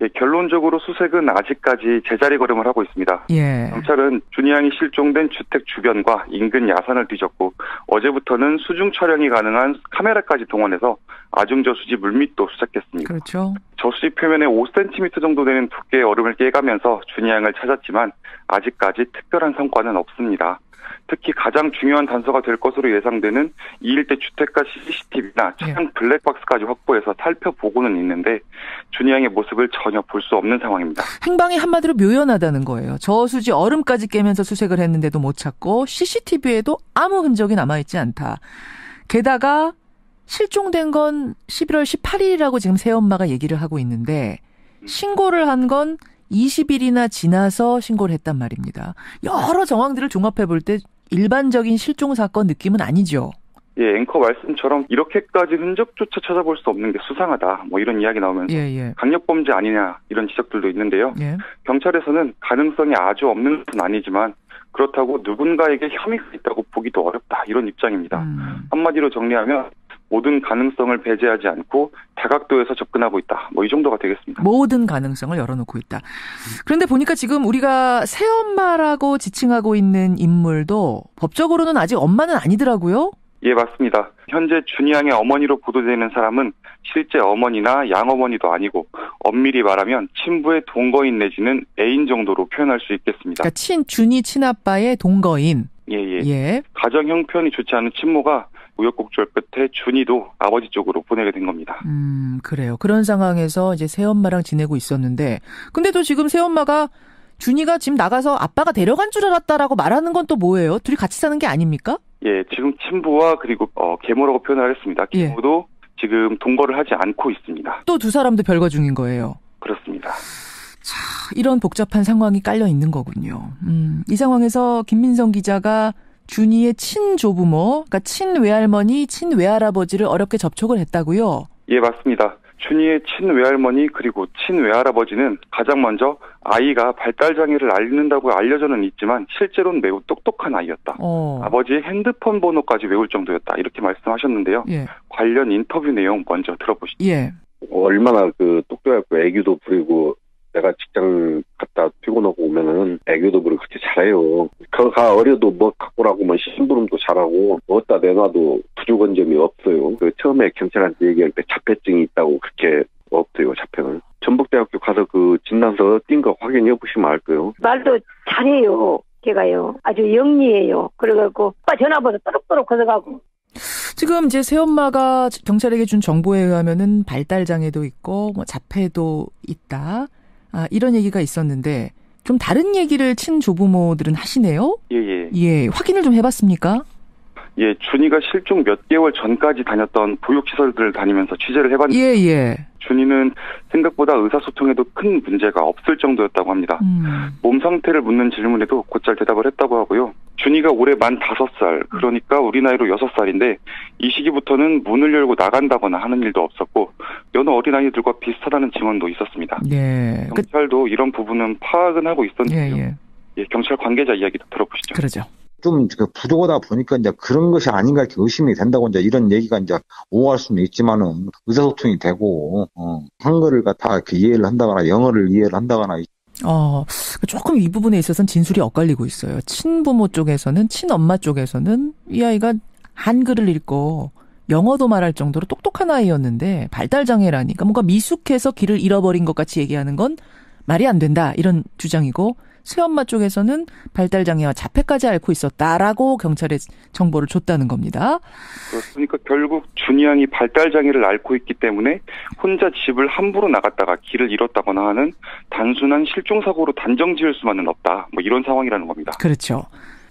예, 결론적으로 수색은 아직까지 제자리 걸음을 하고 있습니다. 예. 경찰은 준희 양이 실종된 주택 주변과 인근 야산을 뒤졌고 어제부터는 수중 촬영이 가능한 카메라까지 동원해서 아중저수지 물밑도 수색했습니다. 그렇죠. 저수지 표면에 5cm 정도 되는 두께의 얼음을 깨가면서 준희 양을 찾았지만 아직까지 특별한 성과는 없습니다. 특히 가장 중요한 단서가 될 것으로 예상되는 이 일대 주택가 CCTV나 차량 블랙박스까지 확보해서 살펴보고는 있는데 준희 양의 모습을 전혀 볼 수 없는 상황입니다. 행방이 한마디로 묘연하다는 거예요. 저수지 얼음까지 깨면서 수색을 했는데도 못 찾고 CCTV에도 아무 흔적이 남아있지 않다. 게다가 실종된 건 11월 18일이라고 지금 새엄마가 얘기를 하고 있는데 신고를 한 건 20일이나 지나서 신고를 했단 말입니다. 여러 정황들을 종합해 볼 때 일반적인 실종 사건 느낌은 아니죠. 예, 앵커 말씀처럼 이렇게까지 흔적조차 찾아볼 수 없는 게 수상하다. 뭐 이런 이야기 나오면서 강력범죄 아니냐 이런 지적들도 있는데요. 경찰에서는 가능성이 아주 없는 것은 아니지만 그렇다고 누군가에게 혐의가 있다고 보기도 어렵다. 이런 입장입니다. 한마디로 정리하면 모든 가능성을 배제하지 않고 다각도에서 접근하고 있다. 뭐 이 정도가 되겠습니다. 모든 가능성을 열어놓고 있다. 그런데 보니까 지금 우리가 새엄마라고 지칭하고 있는 인물도 법적으로는 아직 엄마는 아니더라고요. 예, 맞습니다. 현재 준희 양의 어머니로 보도되는 사람은 실제 어머니나 양어머니도 아니고 엄밀히 말하면 친부의 동거인 내지는 애인 정도로 표현할 수 있겠습니다. 그러니까 준희 친아빠의 동거인. 예. 가정 형편이 좋지 않은 친모가 우여곡절 끝에 준희도 아버지 쪽으로 보내게 된 겁니다. 그래요. 그런 상황에서 이제 새엄마랑 지내고 있었는데 근데도 지금 새엄마가 준희가 지금 나가서 아빠가 데려간 줄 알았다라고 말하는 건 또 뭐예요? 둘이 같이 사는 게 아닙니까? 예, 지금 친부와 그리고 계모라고 표현을 했습니다. 계모도 지금 동거를 하지 않고 있습니다. 또 두 사람도 별거 중인 거예요? 그렇습니다. 자, 이런 복잡한 상황이 깔려 있는 거군요. 이 상황에서 김민성 기자가 준희의 친조부모, 그러니까 친외할머니, 친외할아버지를 어렵게 접촉을 했다고요? 예, 맞습니다. 준희의 친외할머니 그리고 친외할아버지는 가장 먼저 아이가 발달장애를 앓는다고 알려져는 있지만 실제로는 매우 똑똑한 아이였다. 아버지의 핸드폰 번호까지 외울 정도였다. 이렇게 말씀하셨는데요. 관련 인터뷰 내용 먼저 들어보시죠. 얼마나 똑똑하고 애교도 부리고 내가 직장 갔다 피곤하고 오면은 애교도 부리고 그렇게 잘해요. 그가 어려도 뭐 갖고 라고 뭐 심부름도 잘하고 어디다 내놔도 부족한 점이 없어요. 처음에 경찰한테 얘기할 때 자폐증이 있다고 그렇게 없어요. 자폐는. 전북대학교 가서 진단서 띈 거 확인해 물어보시면 알 거예요. 말도 잘해요. 걔가요. 아주 영리해요. 그래갖고 오빠 전화번호 또록또록 걷어가고. 지금 이제 새엄마가 경찰에게 준 정보에 의하면은 발달 장애도 있고 뭐 자폐도 있다. 이런 얘기가 있었는데 좀 다른 얘기를 친조부모들은 하시네요. 예, 확인을 좀 해봤습니까? 예, 준이가 실종 몇 개월 전까지 다녔던 보육시설들을 다니면서 취재를 해봤는데 예. 준이는 생각보다 의사소통에도 큰 문제가 없을 정도였다고 합니다. 몸 상태를 묻는 질문에도 곧잘 대답을 했다고 하고요. 준이가 올해 만 5살, 그러니까 우리 나이로 6살인데 이 시기부터는 문을 열고 나간다거나 하는 일도 없었고 여느 어린아이들과 비슷하다는 증언도 있었습니다. 예. 경찰도 이런 부분은 파악은 하고 있었는데요. 예, 경찰 관계자 이야기도 들어보시죠. 그러죠. 좀 부족하다 보니까 이제 그런 것이 아닌가 이렇게 의심이 된다고 이제 이런 얘기가 이제 오갈 수는 있지만은 의사소통이 되고 한글을 다 이렇게 이해를 한다거나 영어를 이해를 한다거나. 조금 이 부분에 있어서는 진술이 엇갈리고 있어요. 친부모 쪽에서는 친엄마 쪽에서는 이 아이가 한글을 읽고 영어도 말할 정도로 똑똑한 아이였는데 발달장애라니까 뭔가 미숙해서 길을 잃어버린 것 같이 얘기하는 건 말이 안 된다 이런 주장이고 새엄마 쪽에서는 발달장애와 자폐까지 앓고 있었다라고 경찰에 정보를 줬다는 겁니다. 그렇습니까? 결국 준이 양이 발달장애를 앓고 있기 때문에 혼자 집을 함부로 나갔다가 길을 잃었다거나 하는 단순한 실종사고로 단정지을 수만은 없다. 뭐 이런 상황이라는 겁니다. 그렇죠.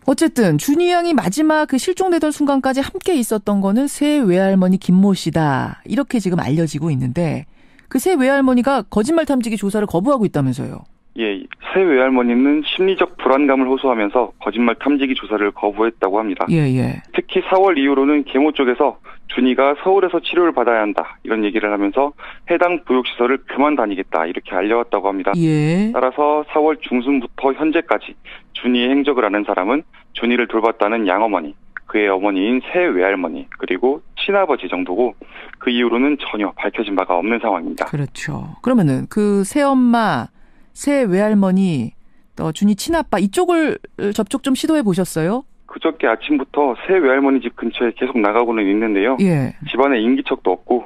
어쨌든 준이 양이 마지막 그 실종되던 순간까지 함께 있었던 거는 새 외할머니 김모 씨다. 이렇게 지금 알려지고 있는데 그 새 외할머니가 거짓말 탐지기 조사를 거부하고 있다면서요. 예, 새 외할머니는 심리적 불안감을 호소하면서 거짓말 탐지기 조사를 거부했다고 합니다. 예. 특히 4월 이후로는 계모 쪽에서 준이가 서울에서 치료를 받아야 한다 이런 얘기를 하면서 해당 보육시설을 그만 다니겠다 이렇게 알려왔다고 합니다. 예. 따라서 4월 중순부터 현재까지 준이의 행적을 아는 사람은 준이를 돌봤다는 양어머니, 그의 어머니인 새 외할머니, 그리고 친아버지 정도고 그 이후로는 전혀 밝혀진 바가 없는 상황입니다. 그렇죠. 그러면은 그 새엄마, 새 외할머니, 또 준이 친아빠 이쪽을 접촉 좀 시도해 보셨어요? 그저께 아침부터 새 외할머니 집 근처에 계속 나가고는 있는데요. 예. 집안에 인기척도 없고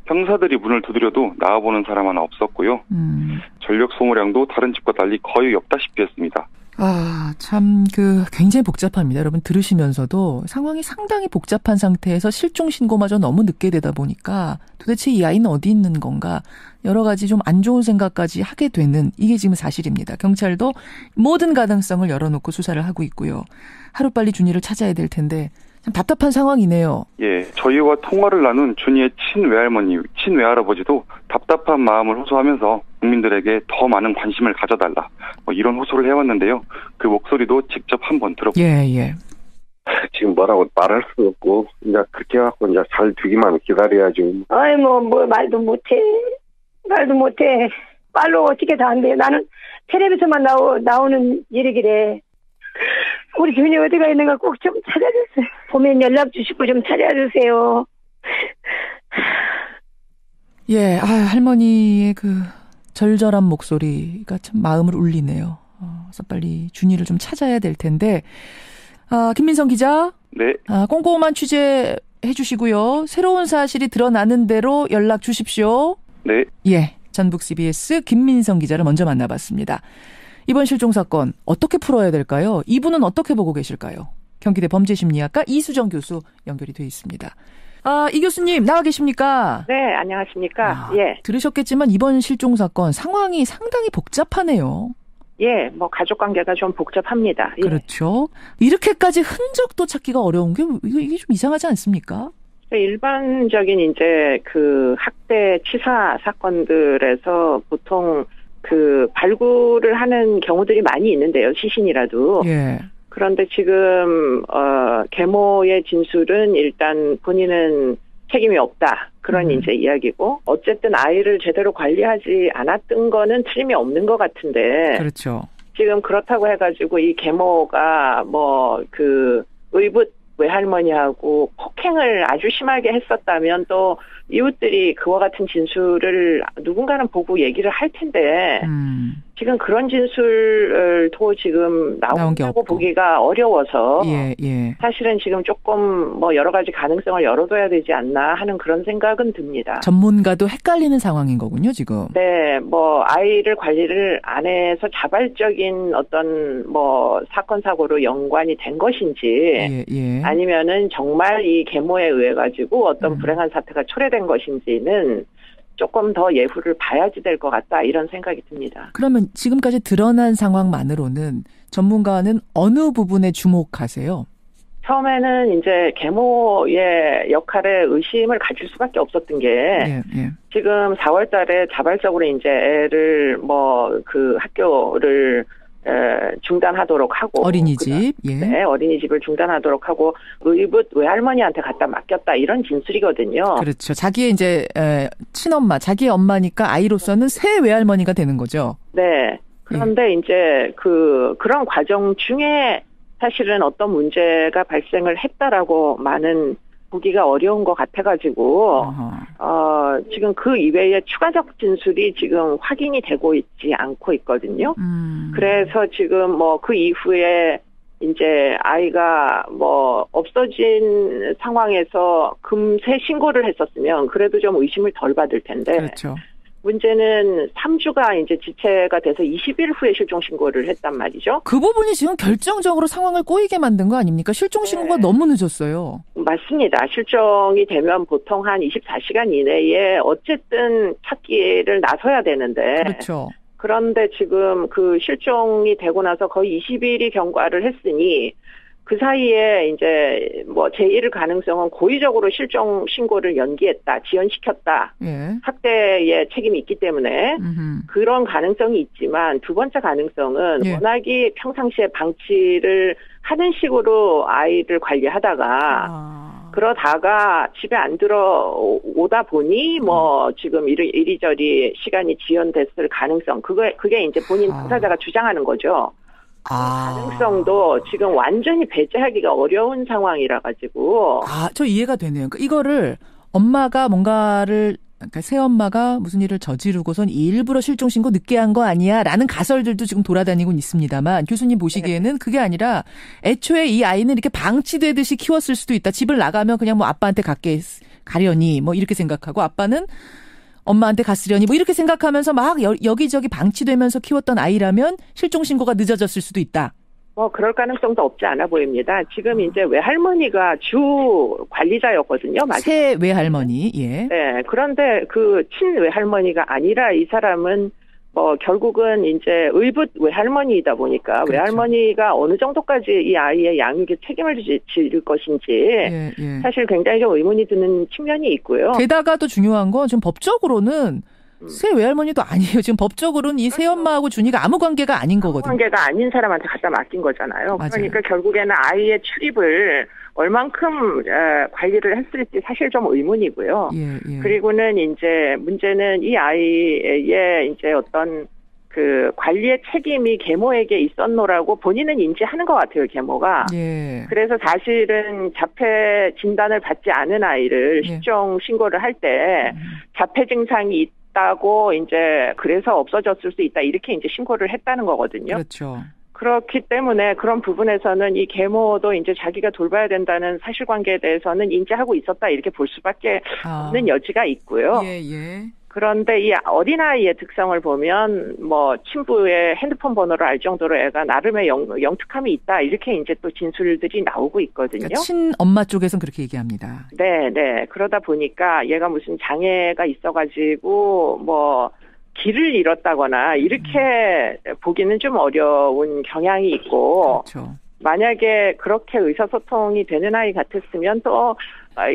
형사들이 문을 두드려도 나와보는 사람 하나 없었고요. 전력 소모량도 다른 집과 달리 거의 없다시피 했습니다. 참 굉장히 복잡합니다. 여러분 들으시면서도 상황이 상당히 복잡한 상태에서 실종 신고마저 너무 늦게 되다 보니까 도대체 이 아이는 어디 있는 건가 여러 가지 좀 안 좋은 생각까지 하게 되는 이게 지금 사실입니다. 경찰도 모든 가능성을 열어놓고 수사를 하고 있고요. 하루빨리 준이를 찾아야 될 텐데 참 답답한 상황이네요. 예, 저희와 통화를 나눈 준이의 친외할머니, 친외할아버지도 답답한 마음을 호소하면서 국민들에게 더 많은 관심을 가져달라 이런 호소를 해왔는데요. 그 목소리도 직접 한번 들어보세요. 예. 지금 뭐라고 말할 수 없고 이제 그렇게 해갖고 이제 잘 되기만 기다려야지. 아이 뭐 말도 못해. 말로 어떻게 다 안 돼. 나는 텔레비전만 나오는 일이기래. 우리 준이 어디가 있는가 꼭 좀 찾아주세요. 보면 연락 주시고 좀 찾아주세요. 예, 할머니의 그 절절한 목소리가 참 마음을 울리네요. 그래서 빨리 준이를 좀 찾아야 될 텐데. 김민성 기자. 네. 꼼꼼한 취재해 주시고요. 새로운 사실이 드러나는 대로 연락 주십시오. 네. 예, 전북 CBS 김민성 기자를 먼저 만나봤습니다. 이번 실종 사건 어떻게 풀어야 될까요? 이분은 어떻게 보고 계실까요? 경기대 범죄심리학과 이수정 교수 연결이 돼 있습니다. 이 교수님 나와 계십니까? 네, 안녕하십니까? 예. 들으셨겠지만 이번 실종 사건 상황이 상당히 복잡하네요. 예, 가족 관계가 좀 복잡합니다. 예. 그렇죠. 이렇게까지 흔적도 찾기가 어려운 게 이게 좀 이상하지 않습니까? 일반적인 이제 그 학대 치사 사건들에서 보통 발굴을 하는 경우들이 많이 있는데요. 시신이라도. 예. 그런데 지금 계모의 진술은 일단 본인은 책임이 없다. 그런 이제 이야기고 어쨌든 아이를 제대로 관리하지 않았던 거는 틀림이 없는 것 같은데. 그렇죠. 지금 그렇다고 해가지고 이 계모가 의붓 외할머니하고 폭행을 아주 심하게 했었다면 또 이웃들이 그와 같은 진술을 누군가는 보고 얘기를 할 텐데 지금 그런 진술도 지금 나온다고 보기가 어려워서 사실은 지금 조금 뭐 여러 가지 가능성을 열어둬야 되지 않나 하는 그런 생각은 듭니다. 전문가도 헷갈리는 상황인 거군요, 지금. 네, 뭐 아이를 관리를 안 해서 자발적인 어떤 뭐 사건 사고로 연관이 된 것인지 아니면은 정말 이 계모에 의해 가지고 어떤 불행한 사태가 초래된 것인지는 조금 더 예후를 봐야지 될 것 같다 이런 생각이 듭니다. 그러면 지금까지 드러난 상황만으로는 전문가는 어느 부분에 주목하세요? 처음에는 이제 계모의 역할에 의심을 가질 수밖에 없었던 게 지금 4월 달에 자발적으로 이제 애를 뭐 그 학교를 중단하도록 하고 어린이집 네, 어린이집을 중단하도록 하고 의붓 외할머니한테 갖다 맡겼다 이런 진술이거든요. 그렇죠. 자기의 이제 친엄마, 자기의 엄마니까 아이로서는 새 외할머니가 되는 거죠. 네. 그런데 이제 그런 과정 중에 사실은 어떤 문제가 발생을 했다라고 많은 보기가 어려운 것 같아가지고 지금 그 이외에 추가적 진술이 지금 확인이 되고 있지 않고 있거든요. 그래서 지금 뭐 그 이후에 이제 아이가 뭐 없어진 상황에서 금세 신고를 했었으면 그래도 좀 의심을 덜 받을 텐데. 그렇죠. 문제는 3주가 이제 지체가 돼서 20일 후에 실종 신고를 했단 말이죠. 그 부분이 지금 결정적으로 상황을 꼬이게 만든 거 아닙니까? 실종 신고가 너무 늦었어요. 맞습니다. 실종이 되면 보통 한 24시간 이내에 어쨌든 찾기를 나서야 되는데. 그렇죠. 그런데 지금 그 실종이 되고 나서 거의 20일이 경과를 했으니 그 사이에 이제 뭐 제1 가능성은 고의적으로 실종 신고를 연기했다, 지연시켰다. 학대의 책임이 있기 때문에 그런 가능성이 있지만 두 번째 가능성은 워낙에 평상시에 방치를 하는 식으로 아이를 관리하다가 그러다가 집에 안 들어오다 보니 뭐 지금 이리저리 시간이 지연됐을 가능성 그게 이제 본인 당사자가 주장하는 거죠. 가능성도 지금 완전히 배제하기가 어려운 상황이라 가지고. 저 이해가 되네요. 그러니까 이거를 엄마가 뭔가를 그러니까 새엄마가 무슨 일을 저지르고선 일부러 실종 신고 늦게 한 거 아니야라는 가설들도 지금 돌아다니고 있습니다만 교수님 보시기에는 그게 아니라 애초에 이 아이는 이렇게 방치되듯이 키웠을 수도 있다. 집을 나가면 그냥 뭐 아빠한테 가려니 뭐 이렇게 생각하고 아빠는 엄마한테 갔으려니 뭐 이렇게 생각하면서 막 여기저기 방치되면서 키웠던 아이라면 실종 신고가 늦어졌을 수도 있다. 뭐 그럴 가능성도 없지 않아 보입니다. 지금 이제 외할머니가 주 관리자였거든요. 새 외할머니. 네. 그런데 그 친외할머니가 아니라 이 사람은 뭐 결국은 이제 의붓 외할머니이다 보니까 그렇죠. 외할머니가 어느 정도까지 이 아이의 양육에 책임을 질 것인지 사실 굉장히 좀 의문이 드는 측면이 있고요. 게다가 또 중요한 건 지금 법적으로는 새 외할머니도 아니에요. 지금 법적으로는 이 새엄마하고 준이가 아무 관계가 아닌 거거든요. 아무 관계가 아닌 사람한테 갖다 맡긴 거잖아요. 맞아요. 그러니까 결국에는 아이의 출입을 얼만큼 관리를 했을지 사실 좀 의문이고요. 그리고는 이제 문제는 이 아이의 이제 어떤 그 관리의 책임이 계모에게 있었노라고 본인은 인지하는 것 같아요, 계모가. 그래서 사실은 자폐 진단을 받지 않은 아이를 실종 신고를 할 때 자폐 증상이 있다고 이제 그래서 없어졌을 수 있다 이렇게 이제 신고를 했다는 거거든요. 그렇죠. 그렇기 때문에 그런 부분에서는 이 계모도 이제 자기가 돌봐야 된다는 사실관계에 대해서는 인지하고 있었다 이렇게 볼 수밖에 없는 여지가 있고요. 그런데 이 어린아이의 특성을 보면 뭐 친부의 핸드폰 번호를 알 정도로 애가 나름의 영특함이 있다 이렇게 이제 또 진술들이 나오고 있거든요. 그러니까 친엄마 쪽에서는 그렇게 얘기합니다. 네. 그러다 보니까 얘가 무슨 장애가 있어가지고 뭐 길을 잃었다거나 이렇게 보기는 좀 어려운 경향이 있고 그렇죠. 만약에 그렇게 의사소통이 되는 아이 같았으면 또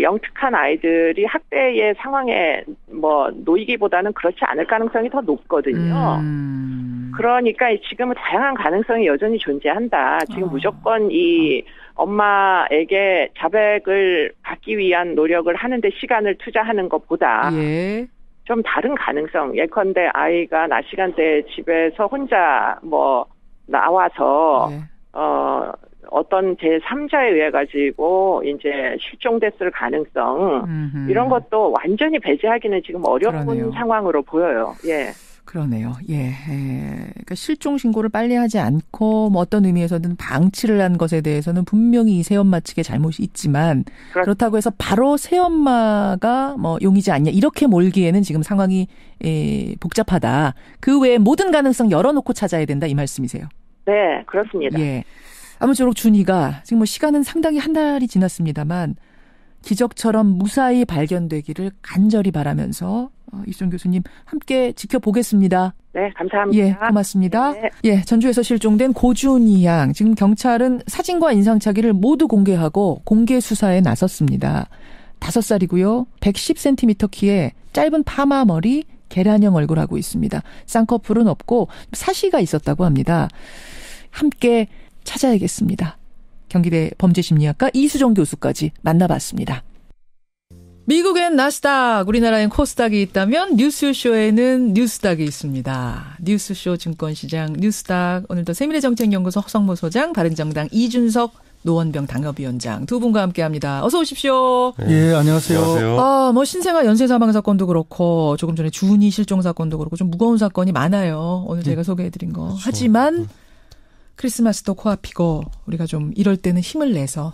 영특한 아이들이 학대의 상황에 뭐 놓이기보다는 그렇지 않을 가능성이 더 높거든요. 그러니까 지금은 다양한 가능성이 여전히 존재한다. 지금 무조건 이 엄마에게 자백을 받기 위한 노력을 하는데 시간을 투자하는 것보다 좀 다른 가능성. 예컨대 아이가 낮 시간대에 집에서 혼자 뭐 나와서 어떤 제3자에 의해 가지고 이제 실종됐을 가능성 이런 것도 완전히 배제하기는 지금 어려운 상황으로 보여요. 그러네요. 예. 그러니까 실종 신고를 빨리 하지 않고 뭐 어떤 의미에서든 방치를 한 것에 대해서는 분명히 이 새엄마 측의 잘못이 있지만 그렇다고 해서 바로 새엄마가 뭐 용의자 아니냐 이렇게 몰기에는 지금 상황이 복잡하다. 그 외에 모든 가능성 열어놓고 찾아야 된다 이 말씀이세요. 네, 그렇습니다. 예. 아무쪼록 준이가 지금 뭐 시간은 상당히 한 달이 지났습니다만 기적처럼 무사히 발견되기를 간절히 바라면서 이수정 교수님 함께 지켜보겠습니다. 네, 감사합니다. 예, 고맙습니다. 네. 예, 전주에서 실종된 고준희 양. 지금 경찰은 사진과 인상착의를 모두 공개하고 공개 수사에 나섰습니다. 5살이고요. 110cm 키에 짧은 파마 머리, 계란형 얼굴하고 있습니다. 쌍꺼풀은 없고 사시가 있었다고 합니다. 함께 찾아야겠습니다. 경기대 범죄심리학과 이수정 교수까지 만나봤습니다. 미국엔 나스닥, 우리나라엔 코스닥이 있다면 뉴스쇼에는 뉴스닥이 있습니다. 뉴스쇼 증권시장 뉴스닥, 오늘도 세미래정책연구소 허성모 소장, 바른정당 이준석 노원병 당협위원장 두 분과 함께합니다. 어서 오십시오. 예, 안녕하세요. 안녕하세요. 뭐 신생아 연쇄 사망 사건도 그렇고 조금 전에 준이 실종 사건도 그렇고 좀 무거운 사건이 많아요. 오늘 제가 소개해드린 거. 그렇죠. 하지만 크리스마스도 코앞이고 우리가 좀 이럴 때는 힘을 내서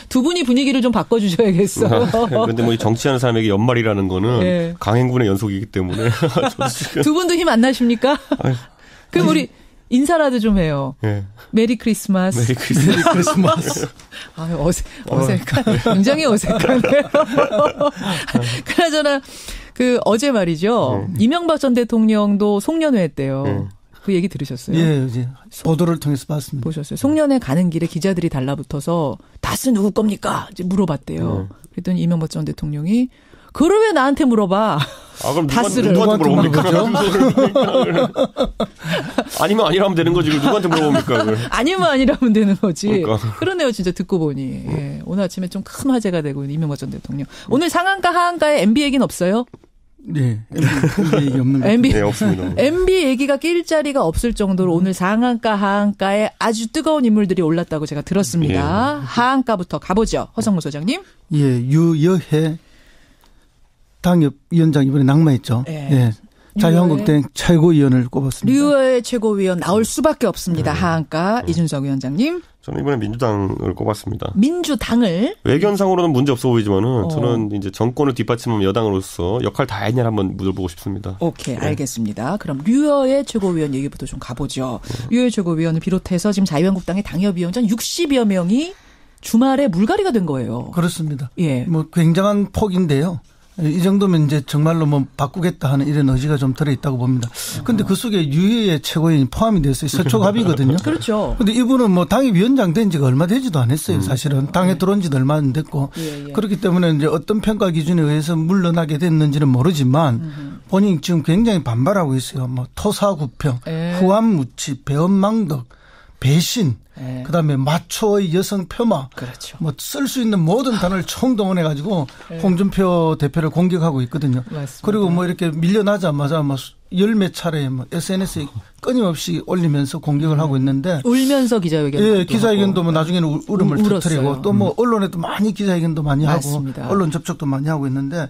두 분이 분위기를 좀 바꿔주셔야겠어요. 그런데 뭐 정치하는 사람에게 연말이라는 거는 네. 강행군의 연속이기 때문에 두 분도 힘 안 나십니까? 그럼 우리 인사라도 좀 해요. 네. 메리 크리스마스. 메리 크리스마스. 어색한. 굉장히 어색하네요. 그나저나 어제 말이죠. 이명박 전 대통령도 송년회 했대요. 그 얘기 들으셨어요? 예, 이제 보도를 통해서 봤습니다. 보셨어요? 송년회 가는 길에 기자들이 달라붙어서 다스 누구 겁니까? 이제 물어봤대요. 그랬더니 이명박 전 대통령이 그걸 왜 나한테 물어봐? 그럼 누구한테 물어봅니까? 아니면 아니라면 되는 거지. 누구한테 물어봅니까? 그걸? 아니면 아니라면 되는 거지. 그러니까. 그러네요, 진짜 듣고 보니. 예. 오늘 아침에 좀 큰 화제가 되고 있는 이명박 전 대통령. 오늘 상한가 하한가에 MB 얘기는 없어요? 네, MB 얘기 없는 거. 네, 없습니다. MB 얘기가 낄 자리가 없을 정도로 오늘 상한가, 하한가에 아주 뜨거운 인물들이 올랐다고 제가 들었습니다. 예. 하한가부터 가보죠. 허성무 소장님. 예, 유여해 당협위원장 이번에 낙마했죠. 예. 예. 자유한국당 최고위원을 꼽았습니다. 류여해 최고위원 나올 수밖에 없습니다. 하한가 이준석 위원장님. 저는 이번에 민주당을 꼽았습니다. 민주당을? 외견상으로는 문제 없어 보이지만은 저는 이제 정권을 뒷받침하는 여당으로서 역할 다 했냐 한번 물어보고 싶습니다. 오케이, 네. 알겠습니다. 그럼 류여해 최고위원 얘기부터 좀 가보죠. 류여해 최고위원을 비롯해서 지금 자유한국당의 당협위원장 60여 명이 주말에 물갈이가 된 거예요. 그렇습니다. 예. 뭐 굉장한 폭인데요. 이 정도면 이제 정말로 뭐 바꾸겠다 하는 이런 의지가 좀 들어있다고 봅니다. 근데 그 속에 유해의 최고위원이 포함이 됐어요. 서초갑이거든요. 그렇죠. 근데 이분은 뭐 당협위원장 된 지가 얼마 되지도 않았어요. 사실은. 당에 들어온 지도 얼마 안 됐고. 예. 그렇기 때문에 이제 어떤 평가 기준에 의해서 물러나게 됐는지는 모르지만 본인이 지금 굉장히 반발하고 있어요. 뭐 토사구평, 후한무치, 배은망덕, 배신. 네. 그다음에 마초의 여성 폄하, 그렇죠. 뭐 쓸 수 있는 모든 단어를 총동원해 가지고 홍준표 대표를 공격하고 있거든요. 맞습니다. 그리고 뭐 이렇게 밀려나자마자 뭐 열 몇 차례 뭐 SNS에 끊임없이 올리면서 공격을 하고 있는데 울면서 기자회견. 예, 기자회견도 뭐 나중에는 울음을 터뜨리고 또 뭐 언론에도 많이 기자회견도 많이 맞습니다. 하고 언론 접촉도 많이 하고 있는데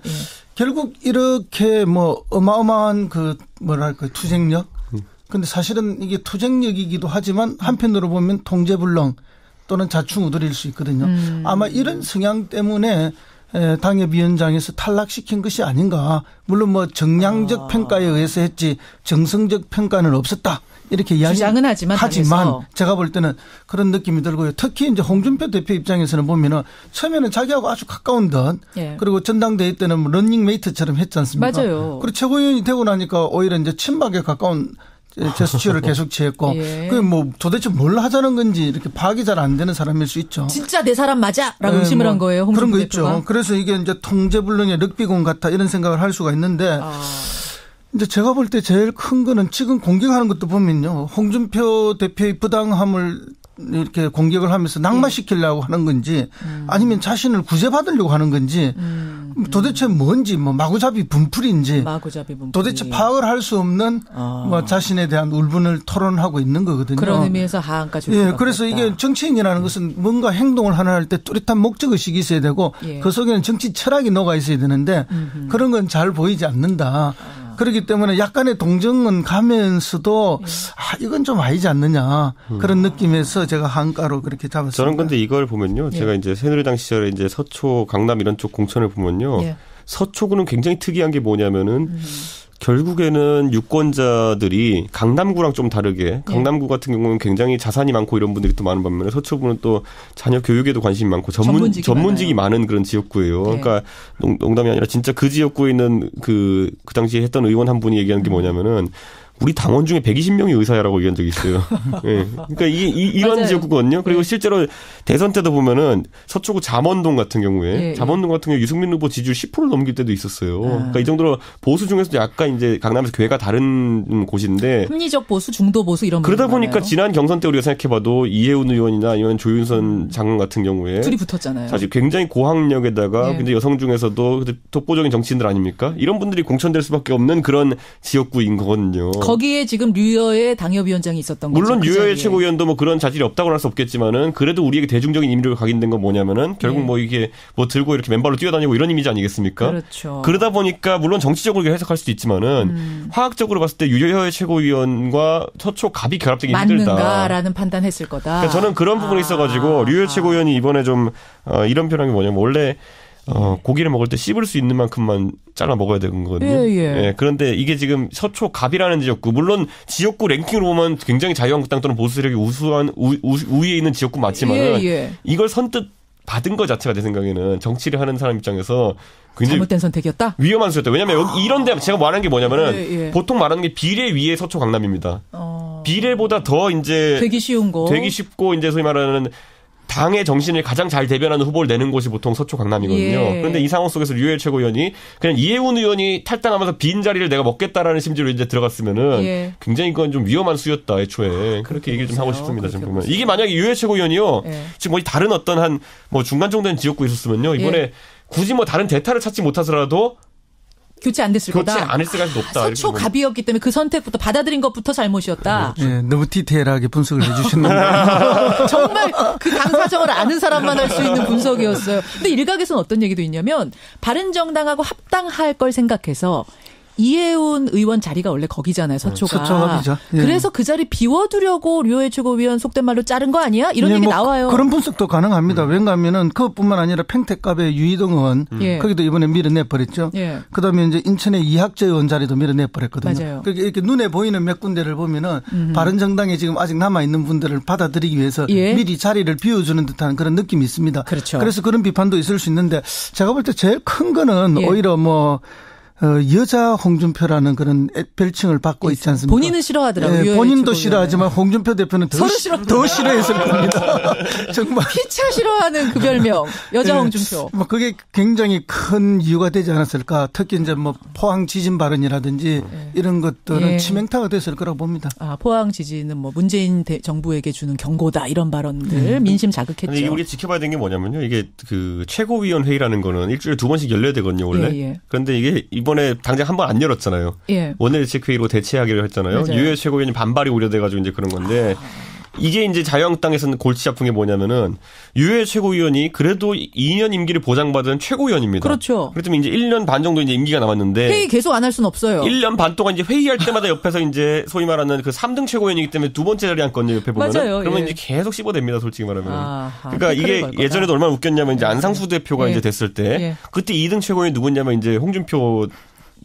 결국 이렇게 뭐 어마어마한 뭐랄까 투쟁력. 근데 사실은 이게 투쟁력이기도 하지만 한편으로 보면 통제불능 또는 자충우돌일 수 있거든요. 아마 이런 성향 때문에 당협위원장에서 탈락시킨 것이 아닌가. 물론 뭐 정량적 평가에 의해서 했지 정성적 평가는 없었다. 이렇게 주장은 하지만 제가 볼 때는 그런 느낌이 들고요. 특히 이제 홍준표 대표 입장에서는 보면은 처음에는 자기하고 아주 가까운 듯 그리고 전당대회 때는 뭐 런닝메이트처럼 했지 않습니까? 맞아요. 그리고 최고위원이 되고 나니까 오히려 이제 친박에 가까운 제스처를 계속 취했고 그게 뭐 도대체 뭘 하자는 건지 이렇게 파악이 잘 안 되는 사람일 수 있죠. 진짜 내 사람 맞아?라고 의심을 한 거예요. 그런 거 대표가. 있죠. 그래서 이게 이제 통제불능의 럭비공 같아 이런 생각을 할 수가 있는데 이제 제가 볼 때 제일 큰 거는 지금 공격하는 것도 보면요. 홍준표 대표의 부당함을 이렇게 공격을 하면서 낙마시키려고 하는 건지 아니면 자신을 구제받으려고 하는 건지 도대체 뭔지 뭐 마구잡이 분풀인지 도대체 파악을 할 수 없는 뭐 자신에 대한 울분을 토론하고 있는 거거든요. 그런 의미에서 하한가 줄 예, 그래서 이게 정치인이라는 것은 뭔가 행동을 하나 할 때 뚜렷한 목적의식이 있어야 되고 그 속에는 정치 철학이 녹아 있어야 되는데 그런 건 잘 보이지 않는다. 그렇기 때문에 약간의 동정은 가면서도 이건 좀 아니지 않느냐 그런 느낌에서 제가 한가로 그렇게 잡았습니다. 저는 근데 이걸 보면요. 제가 이제 새누리당 시절에 이제 서초, 강남 이런 쪽 공천을 보면요. 서초구는 굉장히 특이한 게 뭐냐면은 결국에는 유권자들이 강남구랑 좀 다르게 강남구 같은 경우는 굉장히 자산이 많고 이런 분들이 또 많은 반면에 서초구는 또 자녀 교육에도 관심이 많고 전문직이 많은 그런 지역구예요. 그러니까 농담이 아니라 진짜 그 지역구에 있는 그 당시에 했던 의원 한 분이 얘기하는 게 뭐냐면은 우리 당원 중에 120명이 의사야라고 얘기한 적이 있어요. 네. 그러니까 이런 지역구거든요. 그리고 실제로 대선 때도 보면은 서초구 잠원동 같은 경우에 잠원동 같은 경우에 유승민 후보 지지율 10%를 넘길 때도 있었어요. 그러니까 이 정도로 보수 중에서도 약간 이제 강남에서 궤가 다른 곳인데 합리적 보수, 중도 보수 이런 그러다 보니까 많아요. 지난 경선 때 우리가 생각해봐도 이혜훈 의원이나 아니면 조윤선 장관 같은 경우에 둘이 붙었잖아요. 사실 굉장히 고학력에다가 근데 여성 중에서도 독보적인 정치인들 아닙니까? 이런 분들이 공천될 수밖에 없는 그런 지역구인 거거든요. 거기에 지금 류여의 당협위원장이 있었던 거죠. 물론 류여의 최고위원도 뭐 그런 자질이 없다고는 할 수 없겠지만은 그래도 우리에게 대중적인 이미지로 각인된 건 뭐냐면은 결국 뭐 이게 뭐 들고 이렇게 맨발로 뛰어다니고 이런 이미지 아니겠습니까? 그렇죠. 그러다 보니까 물론 정치적으로 해석할 수도 있지만은 화학적으로 봤을 때 류여의 최고위원과 서초 갑이 결합되기 힘들다. 맞는가라는 판단했을 거다. 그러니까 저는 그런 부분이 있어가지고 류여의 최고위원이 이번에 좀 이런 표현이 뭐냐면 원래 고기를 먹을 때 씹을 수 있는 만큼만 잘라 먹어야 되는 거거든요. 예, 그런데 이게 지금 서초 갑이라는 지역구, 물론 지역구 랭킹으로 보면 굉장히 자유한국당 또는 보수 세력이 우위에 있는 지역구 맞지만은 이걸 선뜻 받은 것 자체가 내 생각에는 정치를 하는 사람 입장에서 굉장히 잘못된 선택이었다? 위험한 수였다. 왜냐하면 여기 이런 데 제가 말하는 게 뭐냐면은 보통 말하는 게 비례 위에 서초 강남입니다. 비례보다 더 이제 되기 쉬운 거. 되기 쉽고 이제 소위 말하는 당의 정신을 가장 잘 대변하는 후보를 내는 곳이 보통 서초 강남이거든요. 그런데 이 상황 속에서 류여의 최고위원이 그냥 이혜훈 의원이 탈당하면서 빈 자리를 내가 먹겠다라는 심지로 이제 들어갔으면은 굉장히 이건 좀 위험한 수였다 애초에 그렇게 얘기를 좀 하고 싶습니다. 좀 보면 이게 만약에 류여의 최고위원이요 지금 뭐 다른 어떤 한 뭐 중간 정도 된 지역구에 있었으면요 이번에 굳이 뭐 다른 대타를 찾지 못하더라도 교체 안 됐을 거다. 교체 안 했을 가능성이 높다. 서초 갑이었기 때문에 그 선택부터 받아들인 것부터 잘못이었다. 네, 너무 디테일하게 분석을 해주셨는데 정말 그 당 사정을 아는 사람만 할 수 있는 분석이었어요. 근데 일각에서는 어떤 얘기도 있냐면 바른정당하고 합당할 걸 생각해서 이혜훈 의원 자리가 원래 거기잖아요. 서초가. 서초갑이죠. 그래서 그 자리 비워두려고 류여의 최고위원 속된 말로 자른 거 아니야? 이런 얘기 나와요. 그런 분석도 가능합니다. 왜냐하면 그것뿐만 아니라 평택갑의 유이동 의원 거기도 이번에 밀어내버렸죠. 그다음에 이제 인천의 이학재 의원 자리도 밀어내버렸거든요. 맞아요. 그러니까 이렇게 눈에 보이는 몇 군데를 보면은 바른정당에 지금 아직 남아있는 분들을 받아들이기 위해서 미리 자리를 비워주는 듯한 그런 느낌이 있습니다. 그렇죠. 그래서 그런 비판도 있을 수 있는데 제가 볼 때 제일 큰 거는 오히려 뭐 여자 홍준표라는 그런 별칭을 받고 있지 않습니까? 본인은 싫어하더라고요. 네, 본인도 싫어하지만 홍준표 대표는 더 싫어했을 겁니다. 정말. 피차 싫어하는 그 별명. 여자 홍준표. 뭐 그게 굉장히 큰 이유가 되지 않았을까. 특히 이제 뭐 포항 지진 발언이라든지 이런 것들은 치명타가 됐을 거라고 봅니다. 포항 지진은 뭐 문재인 정부에게 주는 경고다 이런 발언들 민심 자극했죠. 이게 우리 지켜봐야 되는 게 뭐냐면요. 이게 그 최고위원회의라는 거는 일주일에 2번씩 열려야 되거든요, 원래. 그런데 이게 이번에 당장 한 번 안 열었잖아요. 원내대책회의로 대체하기로 했잖아요. 류여의 최고위원이 반발이 우려돼가지고 이제 그런 건데 이게 이제 자유한국당에서는 골치 아픈 게 뭐냐면은 류여의 최고위원이 그래도 2년 임기를 보장받은 최고위원입니다. 그렇죠. 그렇다면 이제 1년 반 정도 이제 임기가 남았는데 회의 계속 안 할 수는 없어요. 1년 반 동안 이제 회의할 때마다 옆에서 이제 소위 말하는 그 3등 최고위원이기 때문에 두 번째 자리에 앉거든요. 옆에 보면은. 맞아요. 그러면 이제 계속 씹어댑니다. 솔직히 말하면. 그러니까 이게 예전에도 얼마나 웃겼냐면 이제 안상수 대표가 이제 됐을 때 그때 2등 최고위원이 누구냐면 이제 홍준표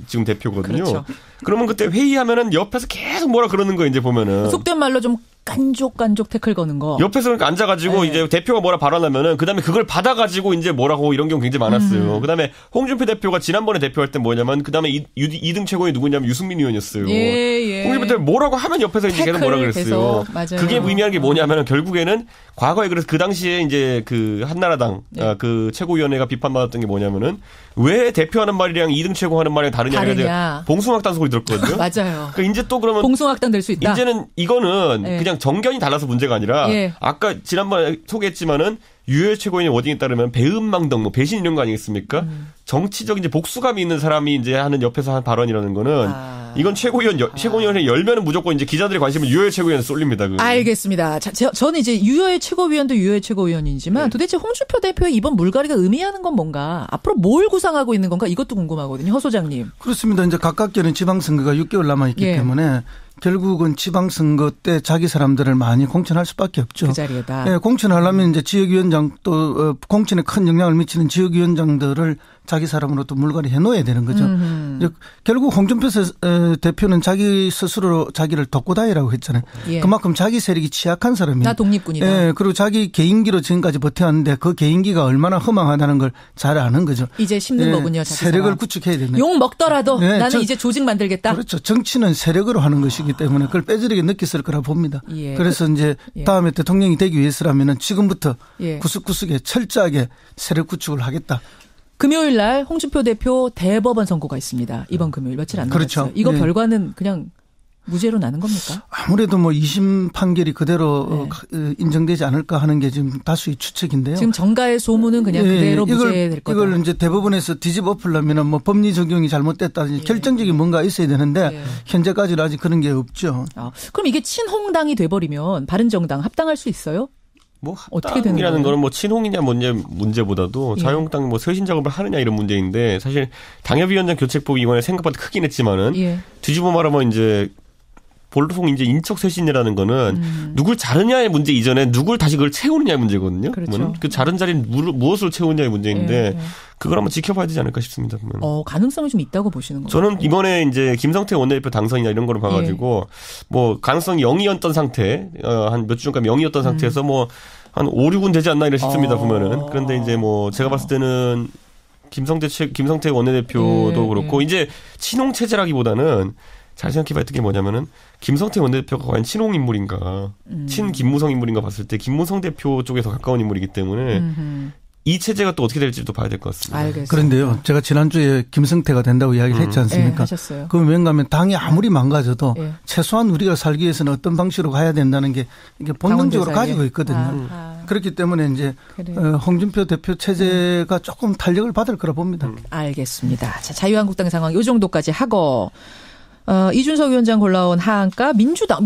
지금 대표거든요. 그렇죠. 그러면 그때 회의하면은 옆에서 계속 뭐라 그러는 거 이제 보면은 속된 말로 좀 깐족깐족 태클 거는 거. 옆에서 그러니까 앉아가지고 이제 대표가 뭐라 발언하면은 그다음에 그걸 받아가지고 이제 뭐라고 이런 경우 굉장히 많았어요. 그다음에 홍준표 대표가 지난번에 대표할 때 뭐냐면 그다음에 2등 최고위 누구냐면 유승민 의원이었어요. 홍준표 대표 뭐라고 하면 옆에서 이제 계속 뭐라 그랬어요. 그게 의미하는 게 뭐냐면은 결국에는 과거에 그래서 그 당시에 이제 그 한나라당 그 최고위원회가 비판받았던 게 뭐냐면은 왜 대표하는 말이랑 2등 최고 하는 말이랑 다르냐. 봉숭아학당 소리 들었거든요. 맞아요. 그러니까 이제 또 그러면 봉숭아학당 될 수 있다. 이제는 이거는 그냥 그냥 정견이 달라서 문제가 아니라 예. 아까 지난번에 소개했지만은 유효 최고위원의 워딩에 따르면 배은망덕, 배신 이런 거 아니겠습니까? 정치적 이제 복수감이 있는 사람이 이제 하는 옆에서 한 발언이라는 거는 이건 최고위원회 열면은 무조건 이제 기자들의 관심은 유효 최고위원에 쏠립니다. 그건. 알겠습니다. 저는 이제 유효의 최고위원도 유효의 최고위원이지만 네. 도대체 홍준표 대표의 이번 물갈이가 의미하는 건 뭔가 앞으로 뭘 구상하고 있는 건가 이것도 궁금하거든요. 허 소장님. 그렇습니다. 이제 가깝게는 지방선거가 6개월 남아있기 예. 때문에 결국은 지방선거 때 자기 사람들을 많이 공천할 수밖에 없죠. 그 자리에다. 네, 공천하려면 이제 지역위원장 또 공천에 큰 영향을 미치는 지역위원장들을 자기 사람으로 또 물갈이 해놓아야 되는 거죠. 결국 홍준표 대표는 자기 스스로 자기를 독고다이라고 했잖아요. 예. 그만큼 자기 세력이 취약한 사람이에요. 나 독립군이다. 네, 그리고 자기 개인기로 지금까지 버텨왔는데 그 개인기가 얼마나 허망하다는 걸 잘 아는 거죠. 이제 심는 네, 거군요. 세력을 구축해야 된다. 욕 먹더라도 네, 나는 이제 조직 만들겠다. 그렇죠. 정치는 세력으로 하는 것이기 때문에 그걸 빼지르게 느꼈을 거라 봅니다. 예. 그래서 이제 다음에 대통령이 되기 위해서라면 지금부터 예. 구석구석에 철저하게 세력 구축을 하겠다. 금요일 날 홍준표 대표 대법원 선고가 있습니다. 이번 금요일 며칠 안 남았어요. 그렇죠. 이거 네. 결과는 그냥 무죄로 나는 겁니까? 아무래도 뭐 2심 판결이 그대로 네. 인정되지 않을까 하는 게 지금 다수의 추측인데요. 지금 정가의 소문은 그냥 그대로 무죄될 거다. 이걸 이제 대법원에서 뒤집어 엎으려면 뭐 법리 적용이 잘못됐다. 네. 결정적인 뭔가 있어야 되는데 네. 현재까지는 아직 그런 게 없죠. 그럼 이게 친홍당이 돼버리면 바른정당 합당할 수 있어요? 뭐 합당이라는 거는 뭐 친홍이냐 문제보다도 자유한국당이 뭐 쇄신 작업을 하느냐 이런 문제인데 사실 당협위원장 교체법이 이번에 생각보다 크긴 했지만은 예. 뒤집어 말하면 이제 보통 이제 인적 쇄신이라는 거는 누굴 자르냐의 문제 이전에 누굴 다시 그걸 채우느냐의 문제거든요. 그렇죠. 그 자른 자리는 무엇으로 채우느냐의 문제인데 그걸 한번 지켜봐야 되지 않을까 싶습니다. 보면. 가능성이 좀 있다고 보시는 거예요? 저는 이번에 이제 김성태 원내대표 당선이나 이런 거를 봐가지고 뭐 가능성이 0이었던 상태, 한 몇 주 전까지 0이었던 상태에서 뭐 한 5, 6은 되지 않나 이런 싶습니다. 보면은. 그런데 이제 뭐 제가 봤을 때는 김성태 원내대표도 그렇고 이제 친홍 체제라기보다는 잘 생각해봐야 될 게 뭐냐면은 김성태 원내대표가 과연 친홍 인물인가, 친 김무성 인물인가 봤을 때 김무성 대표 쪽에 더 가까운 인물이기 때문에 이 체제가 또 어떻게 될지도 봐야 될 것 같습니다. 알겠습니다. 그런데요, 제가 지난주에 김성태가 된다고 이야기를 했지 않습니까? 하셨어요. 그럼 왠가하면 당이 아무리 망가져도 최소한 우리가 살기 위해서는 어떤 방식으로 가야 된다는 게 이게 본능적으로 가지고 있거든요. 그렇기 때문에 이제 홍준표 대표 체제가 조금 탄력을 받을 거라 봅니다. 알겠습니다. 자, 자유한국당 상황 이 정도까지 하고. 이준석 위원장 골라온 하한가 민주당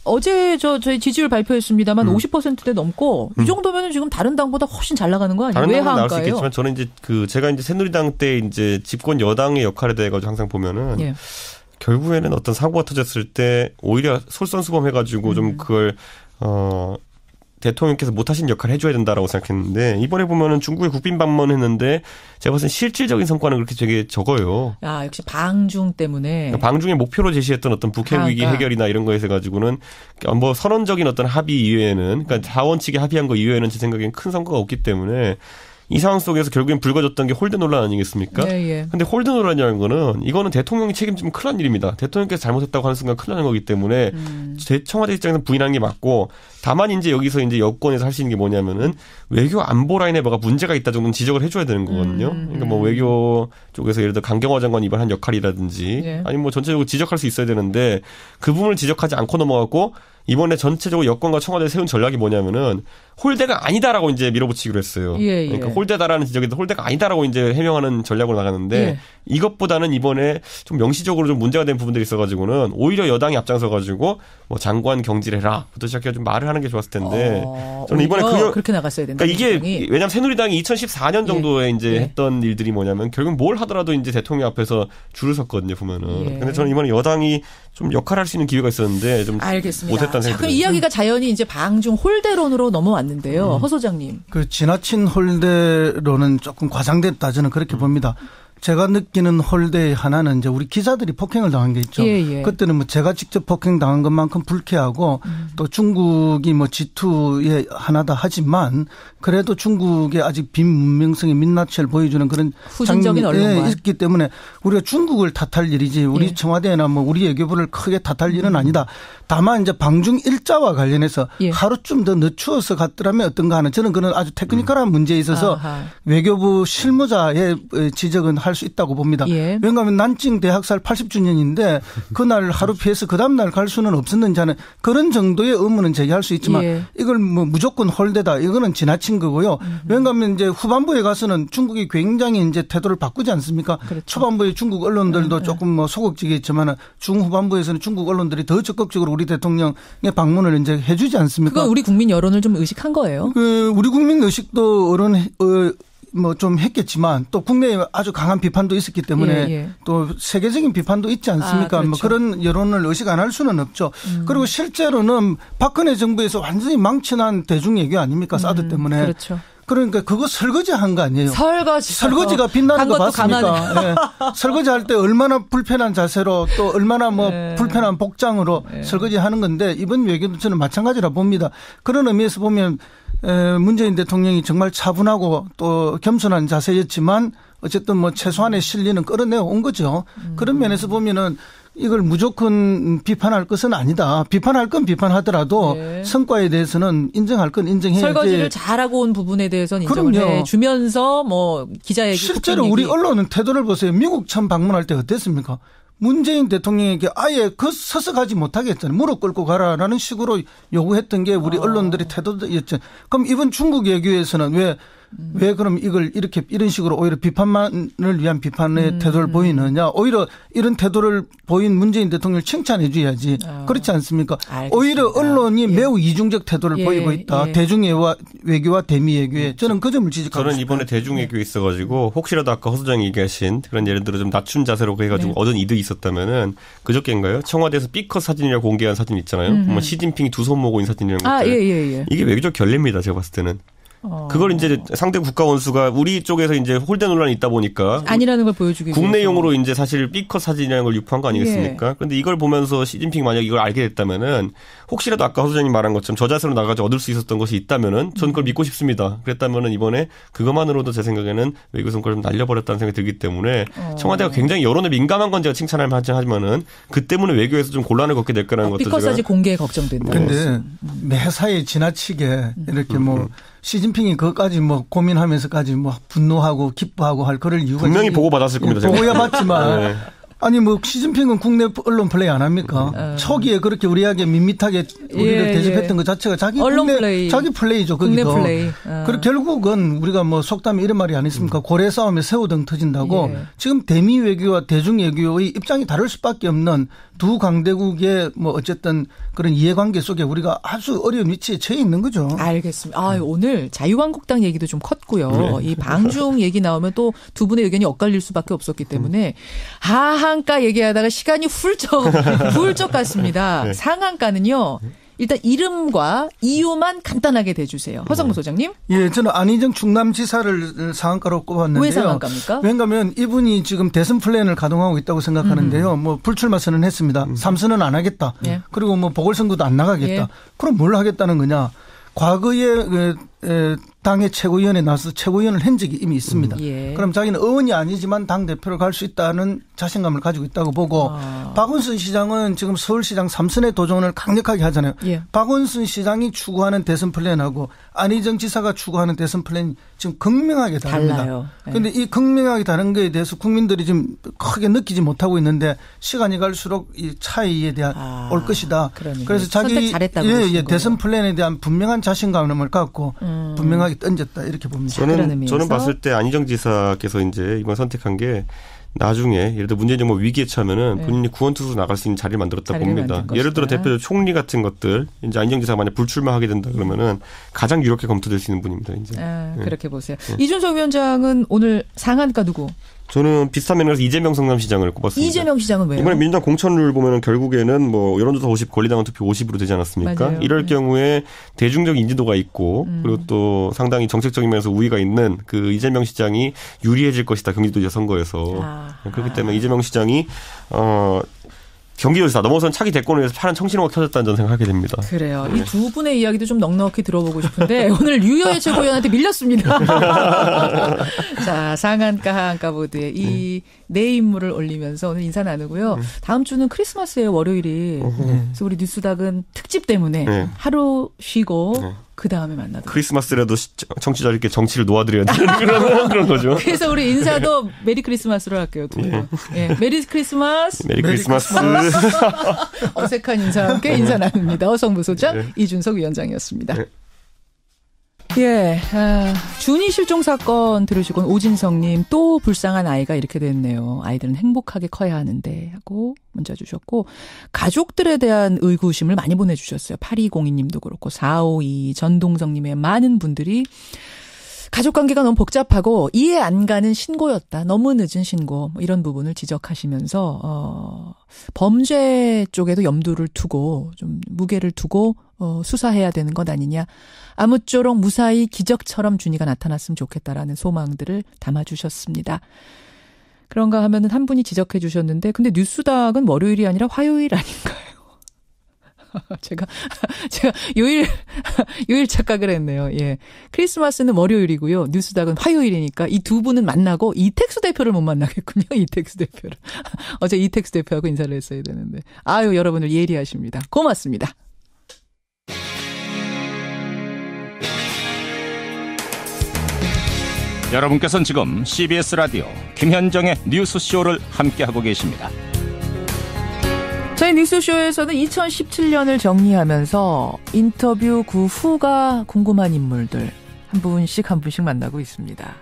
어제 저희 지지율 발표했습니다만 50%대 넘고 이 정도면은 지금 다른 당보다 훨씬 잘 나가는 거 아니에요? 왜 하한가예요? 나올 수 있겠지만 저는 이제 제가 이제 새누리당 때 이제 집권 여당의 역할에 대해 가지고 항상 보면은 결국에는 어떤 사고가 터졌을 때 오히려 솔선수범해가지고 좀 그걸 대통령께서 못하신 역할을 해줘야 된다라고 생각했는데 이번에 보면은 중국에 국빈 방문했는데 제가 봤을 때 실질적인 성과는 그렇게 되게 적어요. 역시 방중 때문에. 그러니까 방중의 목표로 제시했던 어떤 북핵 위기 해결이나 이런 거에서 가지고는 뭐 선언적인 어떤 합의 이외에는 그러니까 자원측이 합의한 거 이외에는 제 생각엔 큰 성과가 없기 때문에 이 상황 속에서 결국엔 불거졌던 게 홀대 논란 아니겠습니까? 근데 홀대 논란이라는 거는 이거는 대통령이 책임지면 큰일 난 일입니다. 대통령께서 잘못했다고 하는 순간 큰일 나는 거기 때문에 청와대 입장에서 부인하는 게 맞고 다만 이제 여기서 이제 여권에서 할 수 있는 게 뭐냐면은 외교 안보 라인에 뭐가 문제가 있다 정도는 지적을 해줘야 되는 거거든요. 그러니까 뭐 외교 쪽에서 예를 들어 강경화 장관이 이번 한 역할이라든지 아니면 뭐 전체적으로 지적할 수 있어야 되는데 그 부분을 지적하지 않고 넘어가고 이번에 전체적으로 여권과 청와대에 세운 전략이 뭐냐면은 홀대가 아니다라고 이제 밀어붙이기로 했어요. 그러니까 홀대다라는 지적인데 홀대가 아니다라고 이제 해명하는 전략으로 나가는데 이것보다는 이번에 좀 명시적으로 좀 문제가 된 부분들이 있어가지고는 오히려 여당이 앞장서가지고 뭐 장관 경질해라부터 시작해 좀 말을 하는 게 좋았을 텐데 저는 이번에 그렇게 나갔어야 된다. 그러니까 이게 왜냐하면 새누리당이 2014년 정도에 이제 했던 일들이 뭐냐면 결국 뭘 하더라도 이제 대통령 앞에서 줄을 섰거든요 보면은. 근데 저는 이번에 여당이 좀 역할할 수 있는 기회가 있었는데 좀 못했다는 생각이 들어요. 그럼 이야기가 자연히 이제 방중 홀대론으로 넘어왔는데요, 허 소장님. 그 지나친 홀대론은 조금 과장됐다 저는 그렇게 봅니다. 제가 느끼는 홀대의 하나는 이제 우리 기자들이 폭행을 당한 게 있죠. 그때는 뭐 제가 직접 폭행 당한 것만큼 불쾌하고 또 중국이 뭐 G2의 하나다 하지만 그래도 중국의 아직 빈문명성의 민낯을 보여주는 그런 후진적인 언론과 있기 때문에 우리가 중국을 탓할 일이지 우리 청와대나 뭐 우리 외교부를 크게 탓할 일은 아니다. 다만 이제 방중 일자와 관련해서 하루쯤 더 늦추어서 갔더라면 어떤가 하는 저는 그런 아주 테크니컬한 문제에 있어서 외교부 실무자의 지적은 할 제기할 수 있다고 봅니다. 예. 왜냐하면 난징 대학살 80주년인데 그날 하루 피해서 그 다음날 갈 수는 없었는지 하는 그런 정도의 의문은 제기할 수 있지만 예. 이걸 뭐 무조건 홀대다 이거는 지나친 거고요. 왜냐하면 이제 후반부에 가서는 중국이 굉장히 이제 태도를 바꾸지 않습니까? 그렇죠. 초반부에 중국 언론들도 조금 뭐 소극적이었지만 중후반부에서는 중국 언론들이 더 적극적으로 우리 대통령의 방문을 이제 해주지 않습니까? 그건 우리 국민 여론을 좀 의식한 거예요. 우리 국민 의식도 뭐 좀 했겠지만 또 국내에 아주 강한 비판도 있었기 때문에 또 세계적인 비판도 있지 않습니까? 그렇죠. 뭐 그런 여론을 의식 안 할 수는 없죠. 그리고 실제로는 박근혜 정부에서 완전히 망친한 대중외교 아닙니까? 사드 때문에. 그렇죠. 그러니까 그거 설거지한 거 아니에요? 설거지가 빛나는 거 봤습니까? 네. 설거지할 때 얼마나 불편한 자세로 또 얼마나 뭐 불편한 복장으로 설거지하는 건데 이번 외교도 저는 마찬가지라 봅니다. 그런 의미에서 보면 문재인 대통령이 정말 차분하고 또 겸손한 자세였지만 어쨌든 뭐 최소한의 실리는 끌어내어 온 거죠. 그런 면에서 보면은 이걸 무조건 비판할 것은 아니다. 비판할 건 비판하더라도 성과에 대해서는 인정할 건 인정해야지. 설거지를 잘하고 온 부분에 대해서는 인정을 해주면서 뭐 기자 얘기, 실제로 우리 언론은 태도를 보세요. 미국 처음 방문할 때 어땠습니까? 문재인 대통령에게 아예 서서 가지 못하게 했잖아요. 무릎 꿇고 가라라는 식으로 요구했던 게 우리 언론들의 태도였죠. 그럼 이번 중국 외교에서는 왜 그럼 이걸 이런 식으로 오히려 비판만을 위한 비판의 태도를 보이느냐. 오히려 이런 태도를 보인 문재인 대통령을 칭찬해 줘야지. 그렇지 않습니까? 알겠습니다. 오히려 언론이 매우 이중적 태도를 보이고 있다. 대중외교와 대미외교에 저는 그 점을 지적하고 저는 이번에 대중외교에 있어가지고 혹시라도 아까 허 소장이 얘기하신 그런 예를 들어 좀 낮춘 자세로 해가지고 얻은 이득이 있었다면은 그저께인가요? 청와대에서 B컷 사진이라고 공개한 사진 있잖아요. 시진핑이 두 손 모고 있는 사진 이런 것들. 이게 외교적 결례입니다. 제가 봤을 때는. 그걸 이제 상대 국가 원수가 우리 쪽에서 이제 홀대 논란이 있다 보니까 아니라는 걸 보여주기 위해서 국내용으로 이제 사실 B컷 사진이라는 걸 유포한 거 아니겠습니까? 그런데 이걸 보면서 시진핑 만약 이걸 알게 됐다면은 혹시라도 아까 허 소장님 말한 것처럼 저 자세로 나가서 얻을 수 있었던 것이 있다면은 전 그걸 믿고 싶습니다. 그랬다면은 이번에 그것만으로도 제 생각에는 외교 성과를 좀 날려버렸다는 생각이 들기 때문에 청와대가 굉장히 여론에 민감한 건 제가 칭찬할 만하지만은 그 때문에 외교에서 좀 곤란을 겪게 될 거라는 것도 B컷 사진 공개 걱정된다. 그런데 매사에 지나치게 이렇게 뭐 시진핑이 그것까지 뭐 고민하면서까지 뭐 분노하고 기뻐하고 할 그럴 이유가 분명히 보고받았을 겁니다. 보고야 받지만 아니 뭐 시진핑은 국내 언론 플레이 안 합니까? 초기에 그렇게 우리에게 밋밋하게 우리를 대접했던 것 자체가 자기 언론 국내 플레이. 자기 플레이죠. 국내 거기도. 플레이. 그리고 결국은 우리가 뭐 속담에 이런 말이 아니습니까? 고래 싸움에 새우등 터진다고. 지금 대미 외교와 대중 외교의 입장이 다를 수밖에 없는 두 강대국의 뭐 어쨌든 그런 이해관계 속에 우리가 아주 어려운 위치에 처해 있는 거죠. 알겠습니다. 오늘 자유한국당 얘기도 좀 컸고요. 이 방중 얘기 나오면 또 두 분의 의견이 엇갈릴 수밖에 없었기 때문에 하한가 얘기하다가 시간이 훌쩍 갔습니다. 상한가는요. 일단 이름과 이유만 간단하게 대주세요. 허성무 소장님. 예, 저는 안희정 충남지사를 상한가로 꼽았는데요. 왜 상한가입니까? 왜냐하면 이분이 지금 대선 플랜을 가동하고 있다고 생각하는데요. 뭐 불출마 선언했습니다. 3선은 안 하겠다. 그리고 뭐 보궐선거도 안 나가겠다. 그럼 뭘 하겠다는 거냐. 과거에 당의 최고위원에 나와서 최고위원을 한 적이 이미 있습니다. 그럼 자기는 의원이 아니지만 당대표로 갈 수 있다는 자신감을 가지고 있다고 보고 박원순 시장은 지금 서울시장 3선의 도전을 강력하게 하잖아요. 박원순 시장이 추구하는 대선 플랜하고 안희정 지사가 추구하는 대선 플랜이 지금 극명하게 다릅니다. 그런데 이 극명하게 다른 거에 대해서 국민들이 지금 크게 느끼지 못하고 있는데 시간이 갈수록 이 차이에 대한 올 것이다. 그래서 자기 대선 플랜에 대한 분명한 자신감을 갖고 분명하게 던졌다 이렇게 봅니다. 저는 봤을 때 안희정 지사께서 이제 이번 선택한 게 나중에 예를 들어 문재인 정부 위기에 처하면은 본인이 구원투수 나갈 수 있는 자리를 만들었다 봅니다. 예를 들어 대표적 총리 같은 것들 이제 안희정 지사가 만약 불출마하게 된다 그러면은 가장 유력하게 검토될 수 있는 분입니다. 이제 그렇게 보세요. 이준석 위원장은 오늘 상한가 누구? 저는 비슷한 면에서 이재명 성남시장을 꼽았습니다. 이재명 시장은 왜요? 이번에 민주당 공천을 보면은 결국에는 뭐 여론조사 50, 권리당원 투표 50으로 되지 않았습니까? 맞아요. 이럴 경우에 대중적 인지도가 있고 그리고 또 상당히 정책적인 면에서 우위가 있는 그 이재명 시장이 유리해질 것이다. 경기도지사 선거에서. 그렇기 때문에 이재명 시장이 경기도지사 넘어선 차기 대권을 위해서 파란 청신호가 켜졌다는 저는 생각하게 됩니다. 그래요. 이 두 분의 이야기도 좀 넉넉히 들어보고 싶은데 오늘 유여의 최고위원한테 밀렸습니다. 자, 상한가 하한가 보드에 이 네 인물을 올리면서 오늘 인사 나누고요. 다음 주는 크리스마스예요. 월요일이. 그래서 우리 뉴스닥은 특집 때문에 하루 쉬고 그 다음에 만나도. 크리스마스라도 청취자들께 정치를 놓아드려야 되는 그런 거죠. 그래서 우리 인사도 메리 크리스마스로 할게요. 예. 메리 크리스마스. 메리 크리스마스. 어색한 인사와 함께 인사 나눕니다. 어성부소장 이준석 위원장이었습니다. 예, 준이 실종 사건 들으시고 오진성님 또 불쌍한 아이가 이렇게 됐네요. 아이들은 행복하게 커야 하는데 하고 문자 주셨고 가족들에 대한 의구심을 많이 보내주셨어요. 8202님도 그렇고 452 전동성님의 많은 분들이 가족관계가 너무 복잡하고 이해 안 가는 신고였다. 너무 늦은 신고 이런 부분을 지적하시면서 범죄 쪽에도 염두를 두고 좀 무게를 두고 수사해야 되는 것 아니냐. 아무쪼록 무사히 기적처럼 준이가 나타났으면 좋겠다라는 소망들을 담아주셨습니다. 그런가 하면은 한 분이 지적해 주셨는데 근데 뉴스닥은 월요일이 아니라 화요일 아닌가요? 제가 요일 착각을 했네요. 예. 크리스마스는 월요일이고요. 뉴스닥은 화요일이니까 이 두 분은 만나고 이택수 대표를 못 만나겠군요. 이택수 대표를. 어제 이택수 대표하고 인사를 했어야 되는데. 아유, 여러분들 예리하십니다. 고맙습니다. 여러분께서는 지금 CBS 라디오 김현정의 뉴스쇼를 함께하고 계십니다. 저희 뉴스쇼에서는 2017년을 정리하면서 인터뷰 그 후가 궁금한 인물들 한 분씩 만나고 있습니다.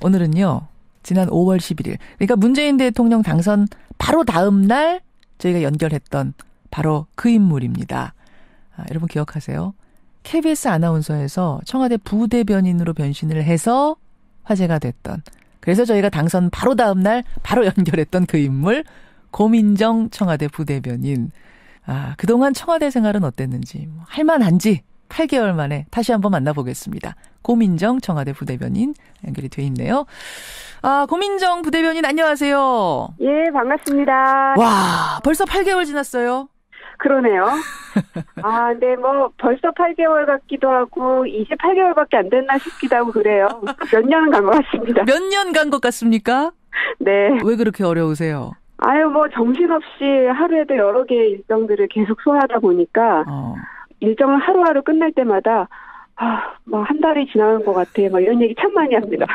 오늘은요. 지난 5월 11일 그러니까 문재인 대통령 당선 바로 다음 날 저희가 연결했던 바로 그 인물입니다. 여러분 기억하세요? KBS 아나운서에서 청와대 부대변인으로 변신을 해서 화제가 됐던 그래서 저희가 당선 바로 다음 날 바로 연결했던 그 인물 고민정 청와대 부대변인. 그동안 청와대 생활은 어땠는지 할만한지 8개월 만에 다시 한번 만나보겠습니다. 고민정 청와대 부대변인 연결이 돼 있네요. 고민정 부대변인 안녕하세요. 예, 반갑습니다. 와, 벌써 8개월 지났어요. 그러네요. 근데 벌써 8개월 같기도 하고 이제 8개월밖에 안 됐나 싶기도 하고 그래요. 몇 년은 간 것 같습니다. 몇 년 간 것 같습니까? 네. 왜 그렇게 어려우세요? 정신없이 하루에도 여러 개의 일정들을 계속 소화하다 보니까 일정을 하루하루 끝날 때마다 한 달이 지나는 것 같아. 이런 얘기 참 많이 합니다.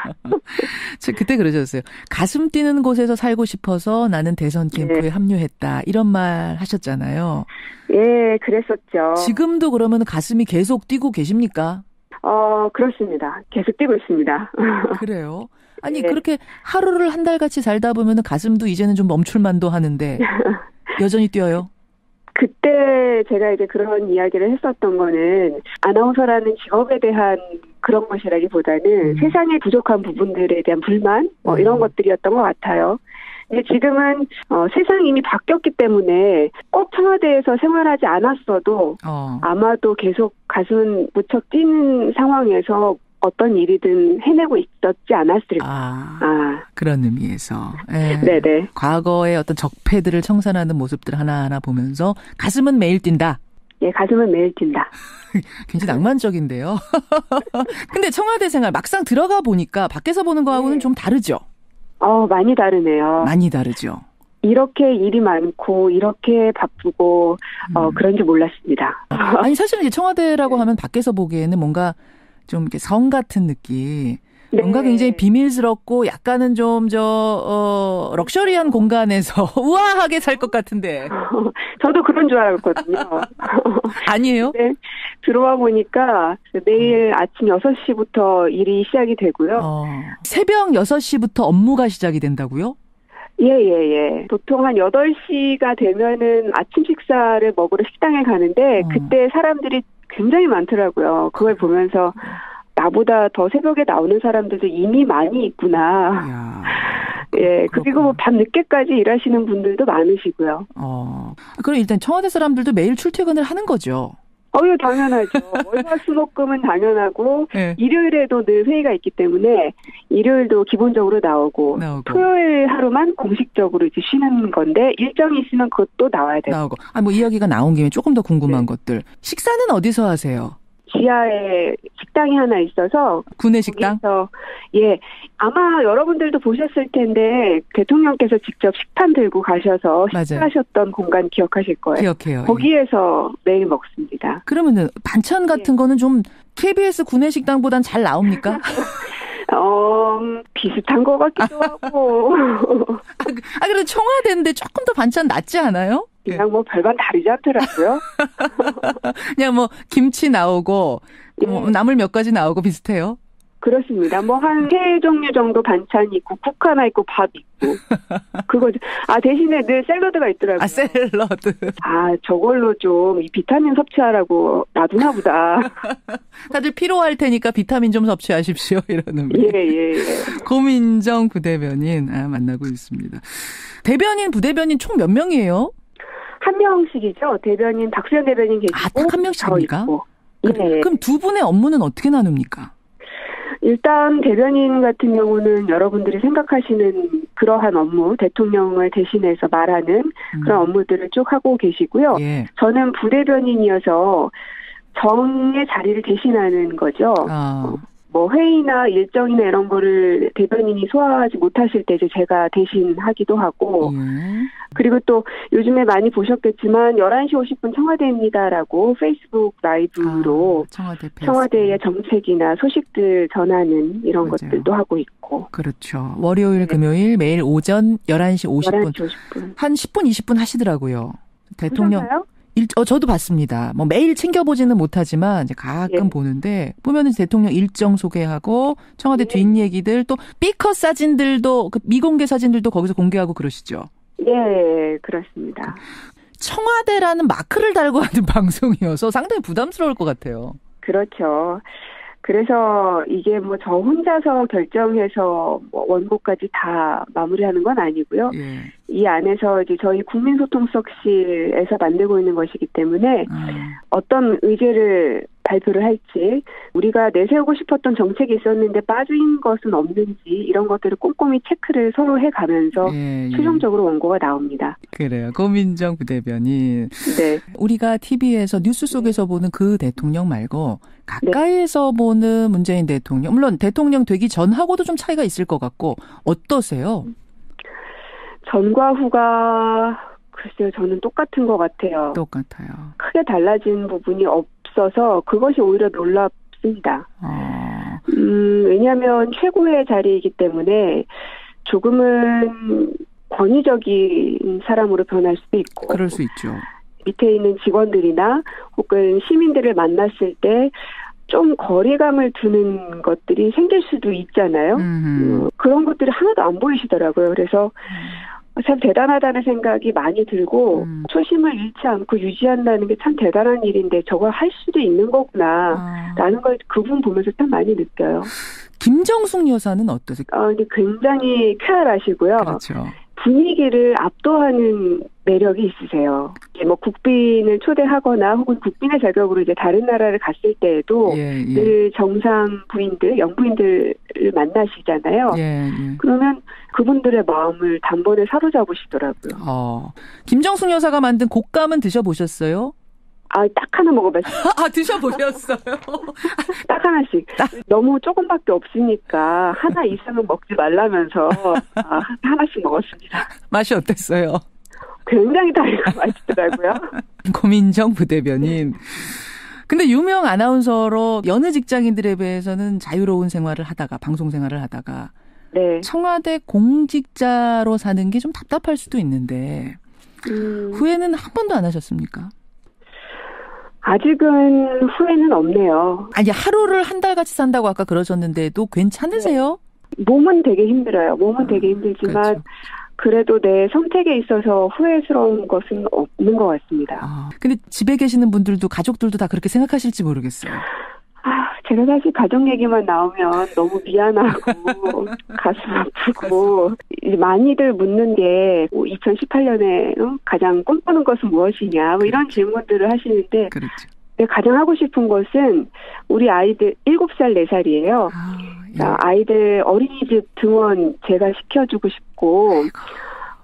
그때 그러셨어요. 가슴 뛰는 곳에서 살고 싶어서 나는 대선 캠프에 합류했다. 이런 말 하셨잖아요. 예, 그랬었죠. 지금도 그러면 가슴이 계속 뛰고 계십니까? 그렇습니다. 계속 뛰고 있습니다. 그래요? 아니, 그렇게 하루를 한 달같이 살다 보면 가슴도 이제는 좀 멈출만도 하는데 여전히 뛰어요? 그때 제가 이제 그런 이야기를 했었던 거는 아나운서라는 직업에 대한 그런 것이라기보다는 세상에 부족한 부분들에 대한 불만 이런 것들이었던 것 같아요. 근데 지금은 세상이 이미 바뀌었기 때문에 꼭 청와대에서 생활하지 않았어도 아마도 계속 가슴은 무척 뛰는 상황에서 어떤 일이든 해내고 있었지 않았을까. 그런 의미에서. 네네. 과거의 어떤 적폐들을 청산하는 모습들 하나하나 보면서 가슴은 매일 뛴다. 예, 가슴은 매일 뛴다. 굉장히 낭만적인데요. 근데 청와대 생활 막상 들어가 보니까 밖에서 보는 거하고는 좀 다르죠? 많이 다르네요. 많이 다르죠. 이렇게 일이 많고 이렇게 바쁘고 그런 줄 몰랐습니다. 아니 사실은 이제 청와대라고 하면 밖에서 보기에는 뭔가 좀 이렇게 성 같은 느낌. 뭔가 굉장히 비밀스럽고 약간은 좀 럭셔리한 공간에서 우아하게 살 것 같은데. 저도 그런 줄 알았거든요. 아니에요? 네. 들어와 보니까 매일 아침 6시부터 일이 시작이 되고요. 새벽 6시부터 업무가 시작이 된다고요? 예. 보통 한 8시가 되면은 아침 식사를 먹으러 식당에 가는데 그때 사람들이 굉장히 많더라고요. 그걸 보면서 나보다 더 새벽에 나오는 사람들도 이미 많이 있구나. 예, 그리고 밤 늦게까지 일하시는 분들도 많으시고요. 그럼 일단 청와대 사람들도 매일 출퇴근을 하는 거죠? 당연하죠. 월화수목금은 당연하고 일요일에도 늘 회의가 있기 때문에 일요일도 기본적으로 나오고 토요일 하루만 공식적으로 이제 쉬는 건데 일정이 있으면 그것도 나와야 돼요. 나오고. 이야기가 나온 김에 조금 더 궁금한 것들. 식사는 어디서 하세요? 지하에 식당이 하나 있어서 구내식당? 예, 아마 여러분들도 보셨을 텐데 대통령께서 직접 식판 들고 가셔서 식사하셨던 공간 기억하실 거예요. 기억해요. 거기에서 매일 먹습니다. 그러면은 반찬 같은 거는 좀 KBS 구내식당보단 잘 나옵니까? 비슷한 것 같기도 하고. 그래도 청와대인데 조금 더 반찬 낫지 않아요? 그냥 뭐 별반 다르지 않더라고요. 그냥 뭐 김치 나오고 뭐 나물 몇 가지 나오고 비슷해요. 그렇습니다. 뭐 한 3종류 정도 반찬이 있고 국 하나 있고 밥 있고 그거죠. 대신에 늘 샐러드가 있더라고요. 샐러드. 저걸로 좀 이 비타민 섭취하라고 놔두나 보다. 다들 피로할 테니까 비타민 좀 섭취하십시오. 이러는 분. 예. 고민정 부대변인 만나고 있습니다. 대변인, 부대변인 총 몇 명이에요? 한 명씩이죠. 대변인, 박수현 대변인 계시고. 딱 한 명씩입니까? 네. 그럼 두 분의 업무는 어떻게 나눕니까? 일단 대변인 같은 경우는 여러분들이 생각하시는 그러한 업무, 대통령을 대신해서 말하는 그런 업무들을 쭉 하고 계시고요. 예. 저는 부대변인이어서 정의 자리를 대신하는 거죠. 뭐 회의나 일정이나 이런 거를 대변인이 소화하지 못하실 때 이제 제가 대신 하기도 하고 그리고 또 요즘에 많이 보셨겠지만 11시 50분 청와대입니다라고 페이스북 라이브로 청와대의 정책이나 소식들 전하는 이런 것들도 하고 있고. 그렇죠. 월요일, 금요일 매일 오전 11시 50분. 한 10분, 20분 하시더라고요. 대통령. 보셨나요? 저도 봤습니다. 뭐 매일 챙겨보지는 못하지만 이제 가끔 보는데 보면은 대통령 일정 소개하고 청와대 뒷얘기들 또 삐컷 사진들도 미공개 사진들도 거기서 공개하고 그러시죠. 네, 그렇습니다. 청와대라는 마크를 달고 하는 방송이어서 상당히 부담스러울 것 같아요. 그렇죠. 그래서 이게 뭐 저 혼자서 결정해서 뭐 원고까지 다 마무리하는 건 아니고요. 이 안에서 이제 저희 국민소통수석실에서 만들고 있는 것이기 때문에 어떤 의제를 발표를 할지 우리가 내세우고 싶었던 정책이 있었는데 빠진 것은 없는지 이런 것들을 꼼꼼히 체크를 서로 해가면서 최종적으로 원고가 나옵니다. 그래요. 고민정 부대변인. 네. 우리가 TV에서 뉴스 속에서 보는 그 대통령 말고 가까이에서 보는 문재인 대통령. 물론 대통령 되기 전하고도 좀 차이가 있을 것 같고 어떠세요? 전과 후가 글쎄요. 저는 똑같은 것 같아요. 똑같아요. 크게 달라진 부분이 없어서 그것이 오히려 놀랍습니다. 왜냐하면 최고의 자리이기 때문에 조금은 권위적인 사람으로 변할 수도 있고. 그럴 수 있죠. 밑에 있는 직원들이나 혹은 시민들을 만났을 때 좀 거리감을 두는 것들이 생길 수도 있잖아요. 그런 것들이 하나도 안 보이시더라고요. 그래서 참 대단하다는 생각이 많이 들고 초심을 잃지 않고 유지한다는 게 참 대단한 일인데 저걸 할 수도 있는 거구나 라는 걸 그분 보면서 참 많이 느껴요. 김정숙 여사는 어떠세요? 근데 굉장히 쾌활하시고요. 그렇죠. 분위기를 압도하는 매력이 있으세요. 뭐 국빈을 초대하거나 혹은 국빈의 자격으로 이제 다른 나라를 갔을 때에도 늘 정상 부인들, 영부인들을 만나시잖아요. 그러면 그분들의 마음을 단번에 사로잡으시더라고요. 김정숙 여사가 만든 곶감은 드셔보셨어요? 딱 하나 먹어봤어요. 드셔보셨어요? 딱 하나씩. 너무 조금밖에 없으니까 하나 이상은 먹지 말라면서 하나씩 먹었습니다. 맛이 어땠어요? 굉장히 달고 맛있더라고요. 고민정 부대변인. 근데 유명 아나운서로 여느 직장인들에 비해서는 자유로운 생활을 하다가 방송 생활을 하다가 청와대 공직자로 사는 게 좀 답답할 수도 있는데 후회는 한 번도 안 하셨습니까? 아직은 후회는 없네요. 아니 하루를 한 달같이 산다고 아까 그러셨는데도 괜찮으세요? 몸은 되게 힘들어요. 몸은 되게 힘들지만 그래도 내 선택에 있어서 후회스러운 것은 없는 것 같습니다. 근데 집에 계시는 분들도 가족들도 다 그렇게 생각하실지 모르겠어요. 제가 사실 가족 얘기만 나오면 너무 미안하고 가슴 아프고 많이들 묻는 게 2018년에 가장 꿈꾸는 것은 무엇이냐 뭐 이런 질문들을 하시는데 가장 하고 싶은 것은 우리 아이들 7살, 4살이에요. 아이들 어린이집 등원 제가 시켜주고 싶고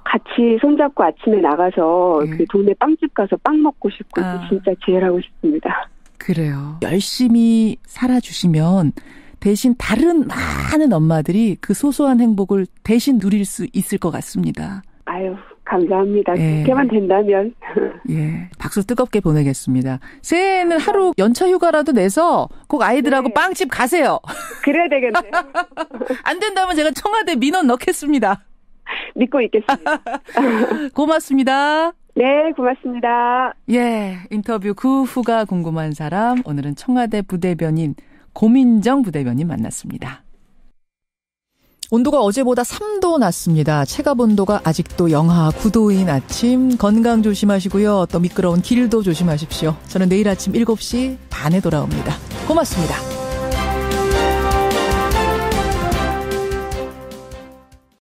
같이 손잡고 아침에 나가서 그 동네 빵집 가서 빵 먹고 싶고 진짜 제일 하고 싶습니다. 그래요. 열심히 살아주시면 대신 다른 많은 엄마들이 그 소소한 행복을 대신 누릴 수 있을 것 같습니다. 아유, 감사합니다. 그렇게만 된다면. 예, 박수 뜨겁게 보내겠습니다. 새해에는 하루 연차 휴가라도 내서 꼭 아이들하고 빵집 가세요. 그래야 되겠네요. 안 된다면 제가 청와대 민원 넣겠습니다. 믿고 있겠습니다. 고맙습니다. 네, 고맙습니다. 예, 인터뷰 그 후가 궁금한 사람, 오늘은 청와대 부대변인 고민정 부대변인 만났습니다. 온도가 어제보다 3도 낮습니다. 체감온도가 아직도 영하 9도인 아침, 건강 조심하시고요. 또 미끄러운 길도 조심하십시오. 저는 내일 아침 7시 반에 돌아옵니다. 고맙습니다.